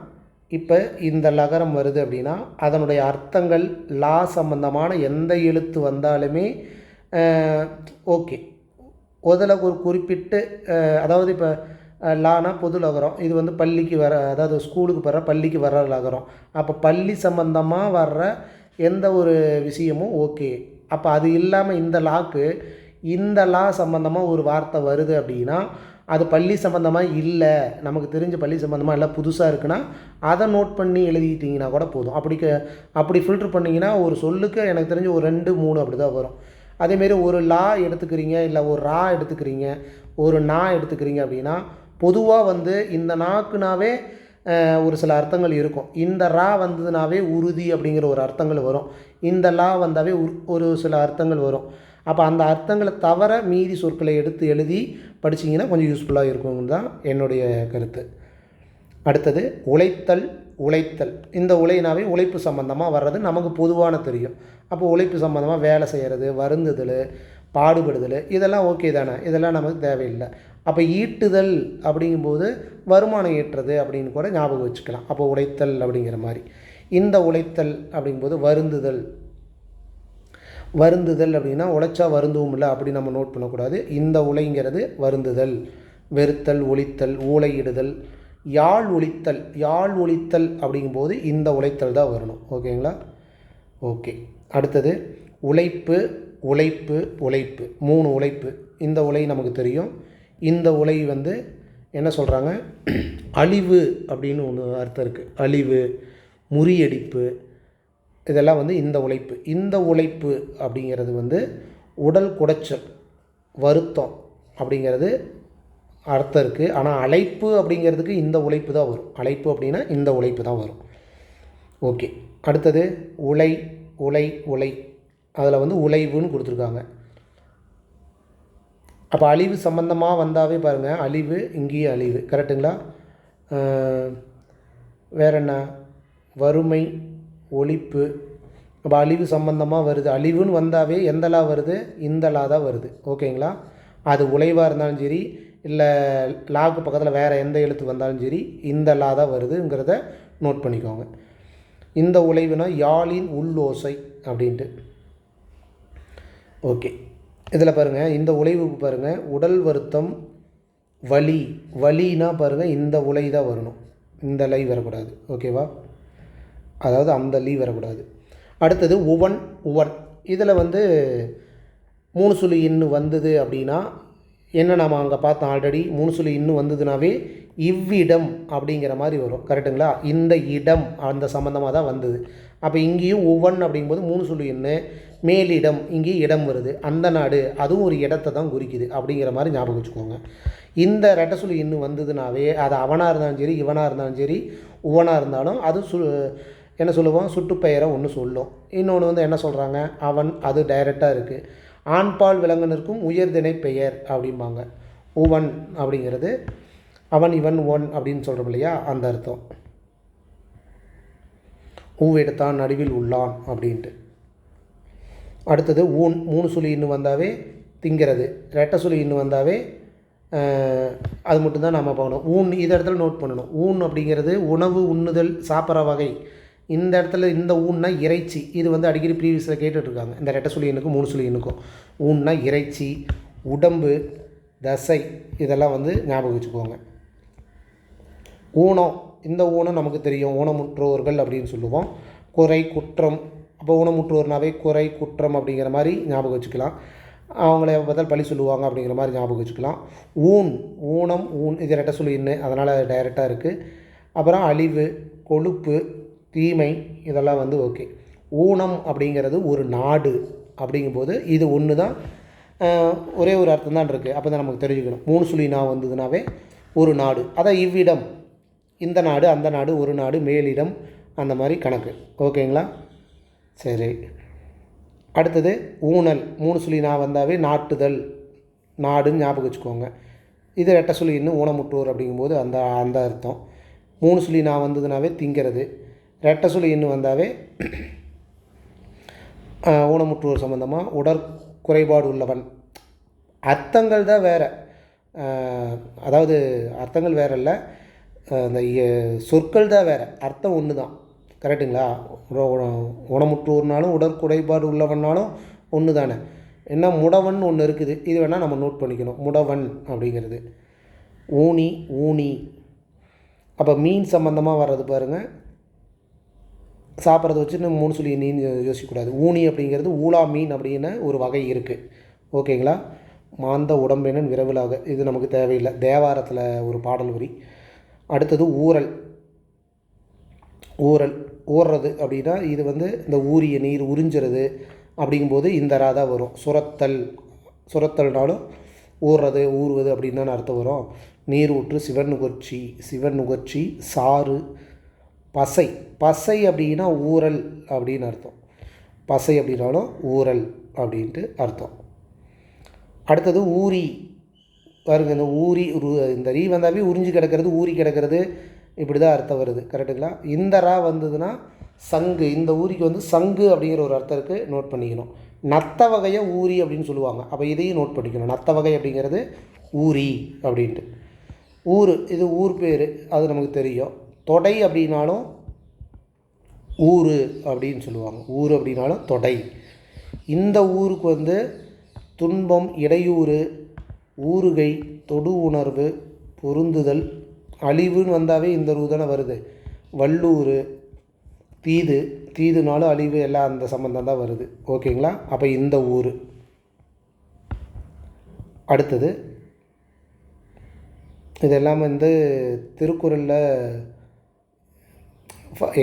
இப்போ இந்த லகரம் வருது அப்படின்னா அதனுடைய அர்த்தங்கள் லா சம்பந்தமான எந்த எழுத்து வந்தாலுமே ஓகே. முதல்ல ஒரு குறிப்பிட்டு அதாவது இப்போ லானா பொது லகரம், இது வந்து பள்ளிக்கு வர, அதாவது ஸ்கூலுக்கு வர, பள்ளிக்கு வர லகரம். அப்போ பள்ளி சம்பந்தமாக வர்ற எந்த ஒரு விஷயமும் ஓகே. அப்போ அது இல்லாமல் இந்த லாக்கு இந்த லா சம்பந்தமாக ஒரு வார்த்தை வருது அப்படின்னா அது பள்ளி சம்மந்தமாக இல்லை, நமக்கு தெரிஞ்ச பள்ளி சம்மந்தமாக இல்லை, புதுசாக இருக்குன்னா அதை நோட் பண்ணி எழுதிட்டிங்கன்னா கூட போதும். அப்படி ஃபில்ட்ரு பண்ணிங்கன்னா ஒரு சொல்லுக்கு எனக்கு தெரிஞ்ச ஒரு 2, 3 அப்படி தான் வரும். அதேமாரி ஒரு லா எடுத்துக்கிறீங்க, இல்லை ஒரு ரா எடுத்துக்கிறீங்க, ஒரு நா எடுத்துக்கிறீங்க அப்படின்னா பொதுவாக வந்து இந்த நாக்குனாவே ஒரு சில அர்த்தங்கள் இருக்கும். இந்த ரா வந்ததுனாவே உறுதி அப்படிங்கிற ஒரு அர்த்தங்கள் வரும். இந்த லா வந்தாவே ஒரு சில அர்த்தங்கள் வரும். அப்போ அந்த அர்த்தங்களை தவிர மீதி சொற்களை எடுத்து எழுதி படிச்சிங்கன்னா கொஞ்சம் யூஸ்ஃபுல்லாக இருக்கும்னு தான் என்னுடைய கருத்து. அடுத்தது உழைத்தல், உழைத்தல். இந்த உழைனாவே உழைப்பு சம்மந்தமாக வர்றது நமக்கு பொதுவான தெரியும். அப்போ உழைப்பு சம்மந்தமாக வேலை செய்கிறது, வருந்துதல், பாடுபடுதல், இதெல்லாம் ஓகே தானே, இதெல்லாம் நமக்கு தேவையில்லை. அப்போ ஈட்டுதல் அப்படிங்கும்போது வருமானம் ஈட்டுறது அப்படின்னு கூட ஞாபகம் வச்சுக்கலாம். அப்போ உழைத்தல் அப்படிங்கிற மாதிரி. இந்த உழைத்தல் அப்படிங்கும்போது வருந்துதல். வருந்துதல் அப்படின்னா உழைச்சா வருந்துவும் இல்லை அப்படி நம்ம நோட் பண்ணக்கூடாது. இந்த உழைங்கிறது வருந்துதல், வெறுத்தல், ஒழித்தல், ஊழையிடுதல், யாழ் ஒழித்தல். யாழ் ஒழித்தல் அப்படிங்கும்போது இந்த உழைத்தல் தான் வரணும். ஓகேங்களா? ஓகே. அடுத்தது உழைப்பு, உழைப்பு, உழைப்பு. 3 உழைப்பு. இந்த உலை நமக்கு தெரியும். இந்த உலை வந்து என்ன சொல்கிறாங்க? அழிவு அப்படின்னு ஒன்று அர்த்தம் இருக்குது. அழிவு, முறியடிப்பு, இதெல்லாம் வந்து இந்த உழைப்பு. இந்த உழைப்பு அப்படிங்கிறது வந்து உடல் குடைச்சல், வருத்தம் அப்படிங்கிறது அர்த்தம் இருக்குது. ஆனால் அழைப்பு அப்படிங்கிறதுக்கு இந்த உழைப்பு தான் வரும். அழைப்பு அப்படின்னா இந்த உழைப்பு தான் வரும். ஓகே. அடுத்தது உலை, உலை, உலை. அதில் வந்து உழைவுன்னு கொடுத்துருக்காங்க. அப்போ அழிவு சம்பந்தமாக வந்தாவே பாருங்கள், அழிவு, இங்கேயும் அழிவு. கரெக்டுங்களா? வேற என்ன? வறுமை, ஒழிப்பு. அப்போ அழிவு சம்பந்தமாக வருது. அழிவுன்னு வந்தாவே எந்த லா வருது? இந்த லா தான் வருது. ஓகேங்களா? அது உழைவாக இருந்தாலும் சரி, இல்லை லாக்கு பக்கத்தில் வேறு எந்த எழுத்து வந்தாலும் சரி, இந்த லா தான் வருதுங்கிறத நோட் பண்ணிக்கோங்க. இந்த உழைவுனா யாழின் உள்ளோசை அப்படின்ட்டு. ஓகே. இதில் பாருங்கள், இந்த உழைவுக்கு பாருங்கள், உடல் வருத்தம், வலி. வலினா பாருங்கள் இந்த உலை தான் வரணும், இந்த லை வரக்கூடாது. ஓகேவா? அதாவது அந்த லீ வரக்கூடாது. அடுத்தது உவன், உவன். இதில் வந்து 3 சுழி இன்னு வந்தது அப்படின்னா என்ன, நம்ம அங்கே பார்த்தோம் ஆல்ரெடி. 3 சுழி இன்னு வந்ததுனாவே இவ்விடம் அப்படிங்கிற மாதிரி வரும். கரெக்டுங்களா? இந்த இடம் அந்த சம்மந்தமாக தான் வந்தது. அப்போ இங்கேயும் உவன் அப்படிங்கும்போது 3 சுழி இன்னு, மேலிடம், இங்கேயும் இடம் வருது. அந்த நாடு, அதுவும் ஒரு இடத்தை தான் குறிக்குது அப்படிங்கிற மாதிரி ஞாபகம் வச்சுக்கோங்க. இந்த ரெட்டை சுழி இன்னு வந்ததுனாவே அது அவனாக இருந்தாலும் சரி, இவனாக இருந்தாலும் சரி, உவனாக இருந்தாலும் அது என்ன சொல்லுவோம்? சுட்டுப்பெயரை ஒன்று சொல்லும். இன்னொன்று வந்து என்ன சொல்கிறாங்க? அவன், அது டைரெக்டாக இருக்குது. ஆண்பால் விலங்கினருக்கும் உயர்திணை பெயர் அப்படிம்பாங்க. உவன் அப்படிங்கிறது அவன், இவன், ஒன் அப்படின்னு சொல்கிறோம் இல்லையா, அந்த அர்த்தம். ஊவெடுத்தான், நடுவில் உள்ளான் அப்படின்ட்டு. அடுத்தது ஊன். 3 சுழி இன்னும் வந்தாவே திங்கிறது. ரெட்டை சுழி இன்னும் வந்தாவே அது மட்டும்தான் நம்ம பார்க்கணும். ஊன் இந்த இடத்துல நோட் பண்ணணும். ஊன் அப்படிங்கிறது உணவு, உண்ணுதல், சாப்பிட்ற வகை. இந்த இடத்துல இந்த ஊன்னா இறைச்சி. இது வந்து அடிக்கடி ப்ரீவியஸில் கேட்டுட்ருக்காங்க. இந்த ரெட்டை சுழி எண்ணுக்கும் 3 சுழி எண்ணுக்கும். ஊன்னா இறைச்சி, உடம்பு, தசை, இதெல்லாம் வந்து ஞாபகம் வச்சுக்கோங்க. ஊனம், இந்த ஊனம் நமக்கு தெரியும், ஊனமுற்றோர்கள் அப்படின்னு சொல்லுவோம். குறை, குற்றம். அப்போ ஊனமுற்றோர்னாவே குறை, குற்றம் அப்படிங்கிற மாதிரி ஞாபகம் வச்சுக்கலாம். அவங்கள பார்த்தால் பழி சொல்லுவாங்க அப்படிங்கிற மாதிரி ஞாபகம் வச்சுக்கலாம். ஊனம், இது ரெட்டை சுழி எண்ணு, அதனால் டைரெக்டாக இருக்குது. அப்புறம் அழிவு, கொழுப்பு, தீமை, இதெல்லாம் வந்து ஓகே. ஊனம் அப்படிங்கிறது ஒரு நாடு அப்படிங்கும்போது இது ஒன்று தான், ஒரே ஒரு அர்த்தம் தான் இருக்குது. அப்போ தான் நமக்கு தெரிஞ்சுக்கணும். 3 சுழி நான் வந்ததுனாவே ஒரு நாடு. அதான் இவ்விடம், இந்த நாடு, அந்த நாடு, ஒரு நாடு, மேலிடம், அந்த மாதிரி கணக்கு. ஓகேங்களா? சரி, அடுத்தது ஊனல். 3 சுழி நான் வந்தாவே நாட்டுதல், நாடுன்னு ஞாபகம் வச்சுக்கோங்க. இது ரெட்டை சுழி இன்னும் ஊனமுற்றோர் அப்படிங்கும்போது அந்த அர்த்தம். 3 சுழி நான் வந்ததுனாவே திங்கிறது. ரெட்டை சுழி இன்னும் வந்தாவே ஊனமுற்றோர் சம்மந்தமாக உடற்குறைபாடு உள்ளவன். அர்த்தங்கள் தான் வேறு, அதாவது அர்த்தங்கள் வேறு இல்லை, அந்த சொற்கள் தான் வேறு, அர்த்தம் ஒன்று தான். கரெக்டுங்களா? ஊனமுற்றோர்னாலும் உடற்குறைபாடு உள்ளவன்னாலும் ஒன்று தானே. என்ன முடவன் ஒன்று இருக்குது, இது வேணால் நம்ம நோட் பண்ணிக்கணும். முடவன் அப்படிங்கிறது. ஊனி. அப்போ மீன் சம்மந்தமாக வர்றது பாருங்கள். சாப்பிட்றத வச்சு நம்ம 3 சுழி நீன்னு யோசிக்கக்கூடாது. ஊனி அப்படிங்கிறது ஊலா மீன் அப்படின்னு ஒரு வகை இருக்குது. ஓகேங்களா? மாந்த உடம்பினன் விரைவிலாக, இது நமக்கு தேவையில்லை, தேவாரத்தில் ஒரு பாடல் வரி. அடுத்தது ஊறுறது அப்படின்னா இது வந்து இந்த ஊறிய நீர் உறிஞ்சுறது அப்படிங்கும்போது இந்த ராதா வரும். சுரத்தல்னாலும் ஊறுவது அப்படின்னு தானே அர்த்தம் வரும். நீர் ஊற்று, சிவன் நுகர்ச்சி, சாறு, பசை அப்படின்னா ஊறல் அப்படின்னு அர்த்தம். பசை அப்படின்னாலும் ஊறல் அப்படின்ட்டு அர்த்தம். அடுத்தது ஊறி பாருங்க. இந்த ரீ வந்தாவே உறிஞ்சி கிடக்கிறது, ஊறி கிடக்கிறது, இப்படி தான் அர்த்தம் வருது. கரெக்டுங்களா? இந்த ரா வந்ததுன்னா சங்கு. இந்த ஊரிக்கு வந்து சங்கு அப்படிங்கிற ஒரு அர்த்தம் இருக்குது, நோட் பண்ணிக்கணும். நத்த வகையை ஊரி அப்படின்னு சொல்லுவாங்க. அப்போ இதையும் நோட் பண்ணிக்கணும். நத்த வகை அப்படிங்கிறது ஊரி அப்படின்ட்டு. இது ஊர் பேர், அது நமக்கு தெரியும். தொடை அப்படின்னாலும் ஊர் அப்படின்னு சொல்லுவாங்க. ஊர் அப்படின்னாலும் தொடை. இந்த ஊருக்கு வந்து துன்பம், இடையூறு, ஊறுகை, தொடு உணர்வு, பொருந்துதல், அழிவுன்னு வந்தாவே இந்த ரூ தானே வருது. வல்லூர், தீதுனாலும் அழிவு, எல்லாம் அந்த சம்பந்தம் தான் வருது. ஓகேங்களா? அப்போ இந்த ஊர். அடுத்தது இதெல்லாம் வந்து திருக்குறளில்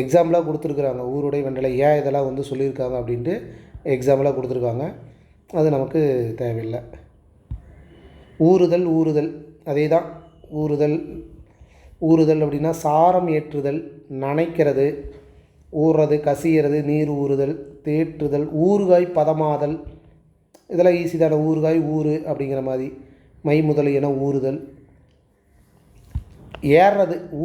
எக்ஸாம்பிளாக கொடுத்துருக்குறாங்க. ஊருடை வெண்டலை ஏன் இதெல்லாம் வந்து சொல்லியிருக்காங்க அப்படின்ட்டு எக்ஸாம்பிளாக கொடுத்துருக்காங்க. அது நமக்கு தேவையில்லை. ஊறுதல் அதே தான். ஊறுதல் அப்படின்னா சாரம் ஏற்றுதல், நனைக்கிறது, ஊறுறது, கசிகிறது, நீர் ஊறுதல், தேற்றுதல், ஊறுகாய் பதமாதல், இதெல்லாம் ஈஸி தானே. ஊறுகாய் ஊறு அப்படிங்கிற மாதிரி. மை முதலியன ஊறுதல்.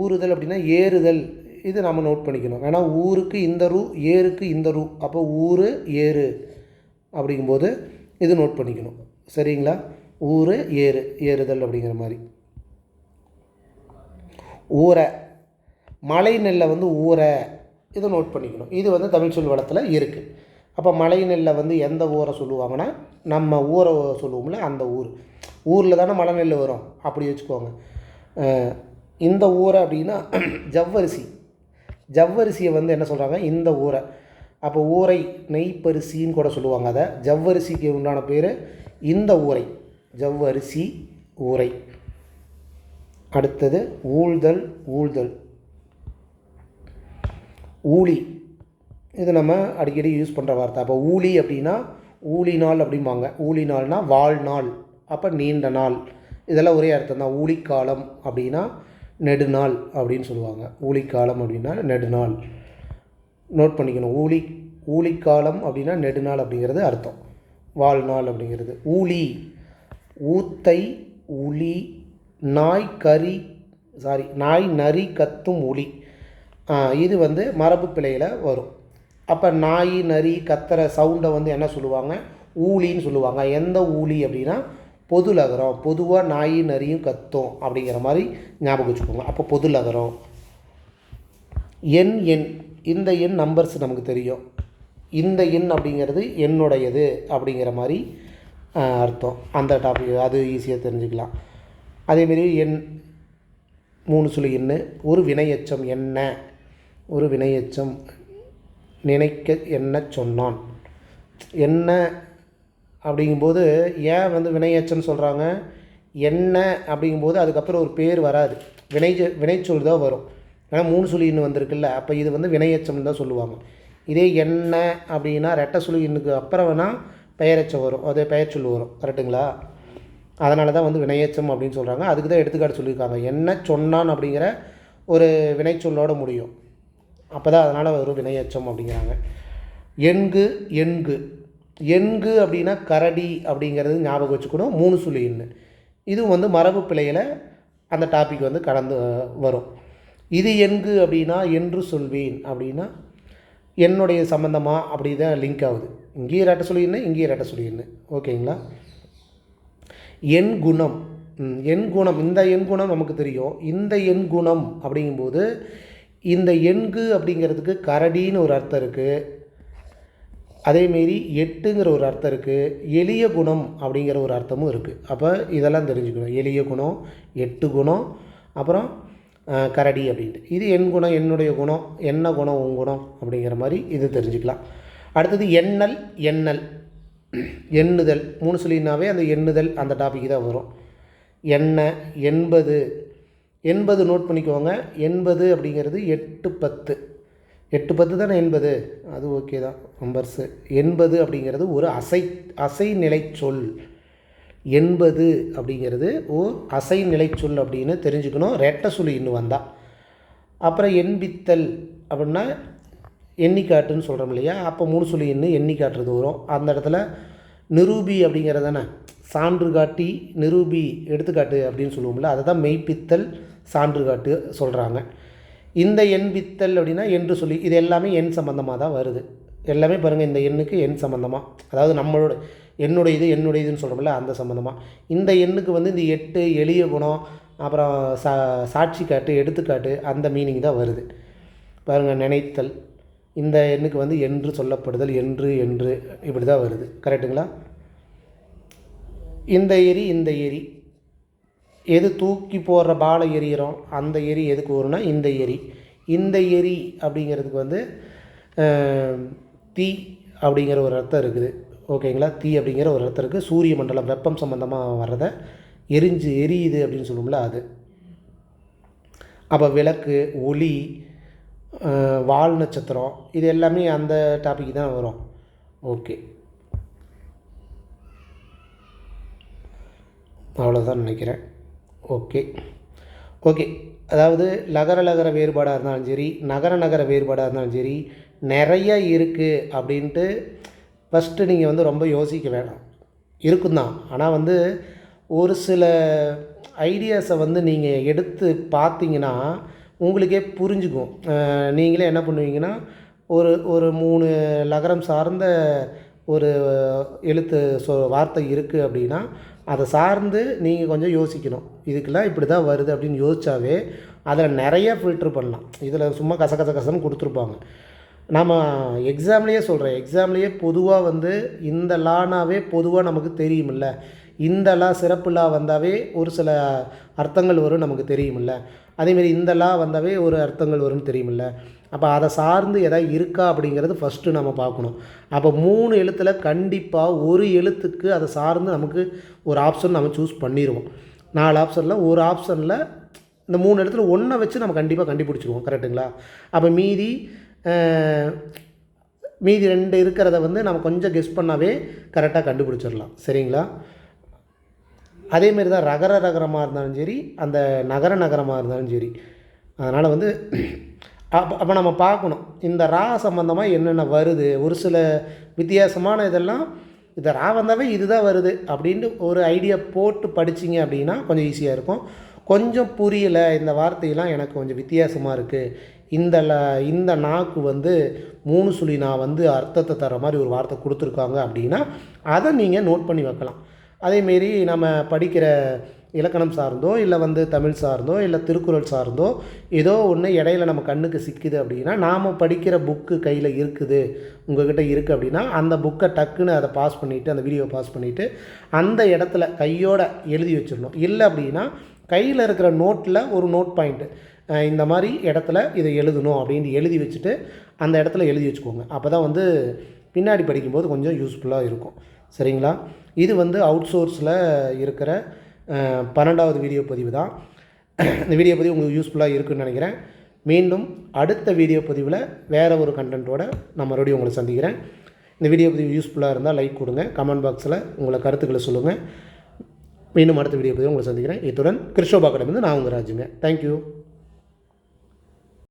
ஊறுதல் அப்படின்னா ஏறுதல், இது நம்ம நோட் பண்ணிக்கணும். ஏன்னா ஊருக்கு இந்த ரூ, ஏருக்கு இந்த ரூ, அப்போ ஊரு ஏறு அப்படிங்கும்போது இது நோட் பண்ணிக்கணும். சரிங்களா? ஊரு ஏறுதல் அப்படிங்கிற மாதிரி. ஊரை, மலை நெல்லை வந்து ஊரை, இதை நோட் பண்ணிக்கணும். இது வந்து தமிழ் சொல் வளத்தில் இருக்குது. அப்போ மலை நெல்லை வந்து எந்த ஊரை சொல்லுவாங்கன்னா நம்ம ஊரை சொல்லுவோம்ல, அந்த ஊரில் தானே மலை நெல் வரும், அப்படி வச்சுக்கோங்க. இந்த ஊரை அப்படின்னா ஜவ்வரிசியை வந்து என்ன சொல்கிறாங்க, இந்த ஊரை. அப்போ ஊரை நெய்ப்பரிசின்னு கூட சொல்லுவாங்க. அதை ஜவ்வரிசிக்கு உண்டான பேர் இந்த ஊரை, ஜவ்வரிசி ஊரை. அடுத்தது ஊழ்தல். ஊழி, இது நம்ம அடிக்கடி யூஸ் பண்ணுற வார்த்தை. அப்போ ஊழி அப்படின்னா ஊழி நாள் அப்படிம்பாங்க. ஊழி நாள்னா வாழ்நாள், அப்போ நீண்ட நாள், இதெல்லாம் ஒரே அர்த்தம் தான். ஊழிக்காலம் அப்படின்னா நெடுநாள் அப்படின்னு சொல்லுவாங்க. ஊழிக்காலம் அப்படின்னா நெடுநாள், நோட் பண்ணிக்கணும். ஊழிக்காலம் அப்படின்னா நெடுநாள் அப்படிங்கிறது அர்த்தம். வாழ்நாள் அப்படிங்கிறது. ஊத்தை, உளி, நாய் நரி கத்தும் ஒலி, இது வந்து மரபு பிழையில் வரும். அப்போ நாய் நரி கத்துற சவுண்டை வந்து என்ன சொல்லுவாங்க, ஊழின்னு சொல்லுவாங்க. எந்த ஊழி அப்படின்னா பொதுலகரம். பொதுவாக நாய் நரியும் கத்தும் அப்படிங்கிற மாதிரி ஞாபகம் வச்சுக்கோங்க. அப்போ பொதுலகரம். எண் இந்த எண் நம்பர்ஸ் நமக்கு தெரியும். இந்த எண் அப்படிங்கிறது என்னுடையது அப்படிங்கிற மாதிரி அர்த்தம். அந்த டாபிக் அது ஈஸியாக தெரிஞ்சுக்கலாம். அதேமாரி எண் 3 சுழி எண். ஒரு வினையெச்சம் என்ன, ஒரு வினையெச்சம் நினைக்க என்ன சொன்னான். என்ன அப்படிங்கும்போது ஏன் வந்து வினையெச்சம்னு சொல்கிறாங்க, என்ன அப்படிங்கும்போது அதுக்கப்புறம் ஒரு பேர் வராது, வினைச்சொல் தான் வரும். ஏன்னா 3 சுழி எண் வந்திருக்குல்ல, அப்போ இது வந்து வினையெச்சம்னு தான் சொல்லுவாங்க. இதே என்ன அப்படின்னா ரெட்டை சுழி எண்ணுக்கு அப்புறம் வேணால் பெயரெச்சம் வரும், அது பெயர்ச்சொல் வரும். கரெக்டுங்களா? அதனால தான் வந்து வினையெச்சம் அப்படின்னு சொல்கிறாங்க. அதுக்கு தான் எடுத்துக்காட்டு சொல்லியிருக்காங்க. என்ன சொன்னான் அப்படிங்கிற ஒரு வினைச்சொல்லோடு முடியும், அப்போ தான் அதனால் ஒரு வினையெச்சம் அப்படிங்கிறாங்க. எண்கு எண்கு எண்கு அப்படின்னா கரடி அப்படிங்கிறது ஞாபகம் வச்சுக்கணும். 3 சுழி எண். இதுவும் வந்து மரபு பிழையில் அந்த டாபிக் வந்து கடந்து வரும். இது எண்கு அப்படின்னா என்று சொல்வேன் அப்படின்னா என்னுடைய சம்மந்தமாக அப்படி தான் லிங்க் ஆகுது. இங்கேயும் ரெட்டை சுழி எண், இங்கேயும் ரெட்டை சுழி எண். ஓகேங்களா? எண் குணம். எண் குணம், இந்த எண் குணம் நமக்கு தெரியும். இந்த எண் குணம் அப்படிங்கும்போது இந்த எண்கு அப்படிங்கிறதுக்கு கரடின்னு ஒரு அர்த்தம் இருக்குது. அதேமாரி எட்டுங்கிற ஒரு அர்த்தம் இருக்குது. எளிய குணம் அப்படிங்கிற ஒரு அர்த்தமும் இருக்குது. அப்போ இதெல்லாம் தெரிஞ்சுக்கணும். எளிய குணம், எட்டு குணம், அப்புறம் கரடி அப்படின்ட்டு. இது என் குணம், என்னுடைய குணம், என்ன குணம் உன் குணம் அப்படிங்கிற மாதிரி இது தெரிஞ்சுக்கலாம். அடுத்தது எண்ணல் எண்ணல் எண்ணுதல். 3 சொல்லினாவே அந்த எண்ணுதல் அந்த டாபிக் தான் வரும். எண்ண எண்பது. எண்பது நோட் பண்ணிக்கோங்க. எண்பது அப்படிங்கிறது 8 10. 8 10 தானே எண்பது, அது ஓகே தான் நம்பர்ஸு. எண்பது அப்படிங்கிறது ஒரு அசை நிலை சொல். எண்பது அப்படிங்கிறது ஓர் அசை நிலை சொல் அப்படின்னு தெரிஞ்சுக்கணும், ரெட்டை சுழி இன்னும் வந்தால். அப்புறம் எண்பித்தல் அப்படின்னா எண்ணிக்காட்டுன்னு சொல்கிறோம் இல்லையா, அப்போ 3 சுழி எண்ணி காட்டுறது வரும். அந்த இடத்துல நிரூபி அப்படிங்கிறது தானே, சான்று காட்டி நிரூபி எடுத்துக்காட்டு அப்படின்னு சொல்லுவோம்ல, அதை தான் மெய்ப்பித்தல் சான்று காட்டு சொல்கிறாங்க. இந்த எண்பித்தல் அப்படின்னா என்று சொல்லி, இது எல்லாமே எண் சம்மந்தமாக தான் வருது. எல்லாமே பாருங்கள், இந்த எண்ணுக்கு எண் சம்மந்தமாக, அதாவது நம்மளோட என்னுடையதுன்னு சொல்கிறோம்ல அந்த சம்மந்தமாக. இந்த எண்ணுக்கு வந்து இந்த 8 எளிய குணம், அப்புறம் சாட்சி காட்டு எடுத்துக்காட்டு அந்த மீனிங் தான் வருது. பாருங்கள், நினைத்தல். இந்த எண்ணுக்கு வந்து என்று சொல்லப்படுதல், என்று இப்படி தான் வருது. கரெக்டுங்களா? இந்த எரி எது தூக்கி போடுற பாலை எரியிறோம், அந்த எரி எதுக்கு வரும்னா இந்த எரி அப்படிங்கிறதுக்கு வந்து தீ அப்படிங்கிற ஒரு அர்த்தம் இருக்குது. ஓகேங்களா? தீ அப்படிங்கிற ஒரு அர்த்தம் இருக்குது. சூரிய மண்டலம் வெப்பம் சம்மந்தமாக வர்றதை எரியுது அப்படின்னு சொல்லுவோம்ல அது. அப்போ விளக்கு, ஒளி, வால் நட்சத்திரம், இது எல்லாமே அந்த டாபிக் தான் வரும். ஓகே, அவ்வளோதான் நினைக்கிறேன். ஓகே. அதாவது லகர வேறுபாடாக இருந்தாலும் சரி, நகர வேறுபாடாக இருந்தாலும் சரி, நிறைய இருக்குது அப்படின்ட்டு ஃபஸ்ட்டு நீங்கள் வந்து ரொம்ப யோசிக்க வேணாம். இருக்கும் தான், ஆனால் வந்து ஒரு சில ஐடியாஸை வந்து நீங்கள் எடுத்து பார்த்தீங்கன்னா உங்களுக்கே புரிஞ்சுக்கும். நீங்களே என்ன பண்ணுவீங்கன்னா, ஒரு 3 லகரம் சார்ந்த ஒரு எழுத்து வார்த்தை இருக்குது அப்படின்னா அதை சார்ந்து நீங்கள் கொஞ்சம் யோசிக்கணும். இதுக்கெல்லாம் இப்படி தான் வருது அப்படின்னு யோசித்தாவே அதில் நிறைய ஃபில்ட்ரு பண்ணலாம். இதில் சும்மா கசன்னு கொடுத்துருப்பாங்க. நம்ம எக்ஸாம்லேயே பொதுவாக வந்து இந்த லானாவே பொதுவாக நமக்கு தெரியுமில்ல, இந்த லா சிறப்பு லா வந்தாவே ஒரு சில அர்த்தங்கள் வரும் நமக்கு தெரியுமில்ல, அதேமாரி இந்த லா வந்தாவே ஒரு அர்த்தங்கள் வரும்னு தெரியுமில்ல. அப்போ அதை சார்ந்து எதாவது இருக்கா அப்படிங்கிறது ஃபஸ்ட்டு நம்ம பார்க்கணும். அப்போ 3 எழுத்தில் கண்டிப்பாக ஒரு எழுத்துக்கு அதை சார்ந்து நமக்கு ஒரு ஆப்ஷன் நம்ம சூஸ் பண்ணிடுவோம். 4 ஆப்ஷனில் ஒரு ஆப்ஷனில் இந்த 3 இடத்துல ஒன்றை வச்சு நம்ம கண்டிப்பாக கண்டுபிடிச்சிடுவோம். கரெக்டுங்களா? அப்போ மீதி 2 இருக்கிறத வந்து நம்ம கொஞ்சம் கெஸ் பண்ணாவே கரெக்டாக கண்டுபிடிச்சிடலாம். சரிங்களா? அதேமாரி தான் ரகரமாக இருந்தாலும் சரி, அந்த நகரமாக இருந்தாலும் சரி. அதனால் வந்து அப்போ நம்ம பார்க்கணும் இந்த ரா சம்மந்தமாக என்னென்ன வருது. ஒரு சில வித்தியாசமான இதெல்லாம் இந்த ரா வந்தாவே இதுதான் வருது அப்படின்ட்டு ஒரு ஐடியா போட்டு படிச்சிங்க அப்படின்னா கொஞ்சம் ஈஸியாக இருக்கும். கொஞ்சம் புரியலை, இந்த வார்த்தையெல்லாம் எனக்கு கொஞ்சம் வித்தியாசமாக இருக்குது, இந்த நாக்கு வந்து 3 சுழி நான் வந்து அர்த்தத்தை தர மாதிரி ஒரு வார்த்தை கொடுத்துருக்காங்க அப்படின்னா அதை நீங்கள் நோட் பண்ணி வைக்கலாம். அதேமாரி நம்ம படிக்கிற இலக்கணம் சார்ந்தோ இல்லை வந்து தமிழ் சார்ந்தோ இல்லை திருக்குறள் சார்ந்தோ ஏதோ ஒன்று இடையில நம்ம கண்ணுக்கு சிக்குது அப்படின்னா, நாம் படிக்கிற புக்கு கையில் இருக்குது, உங்கள்கிட்ட இருக்குது அப்படின்னா, அந்த புக்கை டக்குன்னு அதை பாஸ் பண்ணிவிட்டு, அந்த வீடியோவை பாஸ் பண்ணிவிட்டு அந்த இடத்துல கையோட எழுதி வச்சிடணும். இல்லை அப்படின்னா கையில் இருக்கிற நோட்டில் ஒரு நோட் பாயிண்ட்டு, இந்த மாதிரி இடத்துல இதை எழுதணும் அப்படின்னு எழுதி வச்சுட்டு அந்த இடத்துல எழுதி வச்சுக்கோங்க. அப்போ தான் வந்து பின்னாடி படிக்கும்போது கொஞ்சம் யூஸ்ஃபுல்லாக இருக்கும். சரிங்களா? இது வந்து அவுட் சோர்ஸில் இருக்கிற 12வது வீடியோ பதிவு தான். இந்த வீடியோ பதிவு உங்களுக்கு யூஸ்ஃபுல்லாக இருக்குதுன்னு நினைக்கிறேன். மீண்டும் அடுத்த வீடியோ பதிவில் வேறு ஒரு கண்டென்ட்டோடு நான் மறுபடியும் உங்களை சந்திக்கிறேன். இந்த வீடியோ பதிவு யூஸ்ஃபுல்லாக இருந்தால் லைக் கொடுங்க, கமெண்ட் பாக்ஸில் உங்களை கருத்துக்களை சொல்லுங்கள். மீண்டும் அடுத்த வீடியோ பதிவு உங்களை சந்திக்கிறேன். இத்துடன் கிறிஸ்டோபா அகாடமிலேருந்து நான் உங்கள் ராஜுங்க. தேங்க்யூ.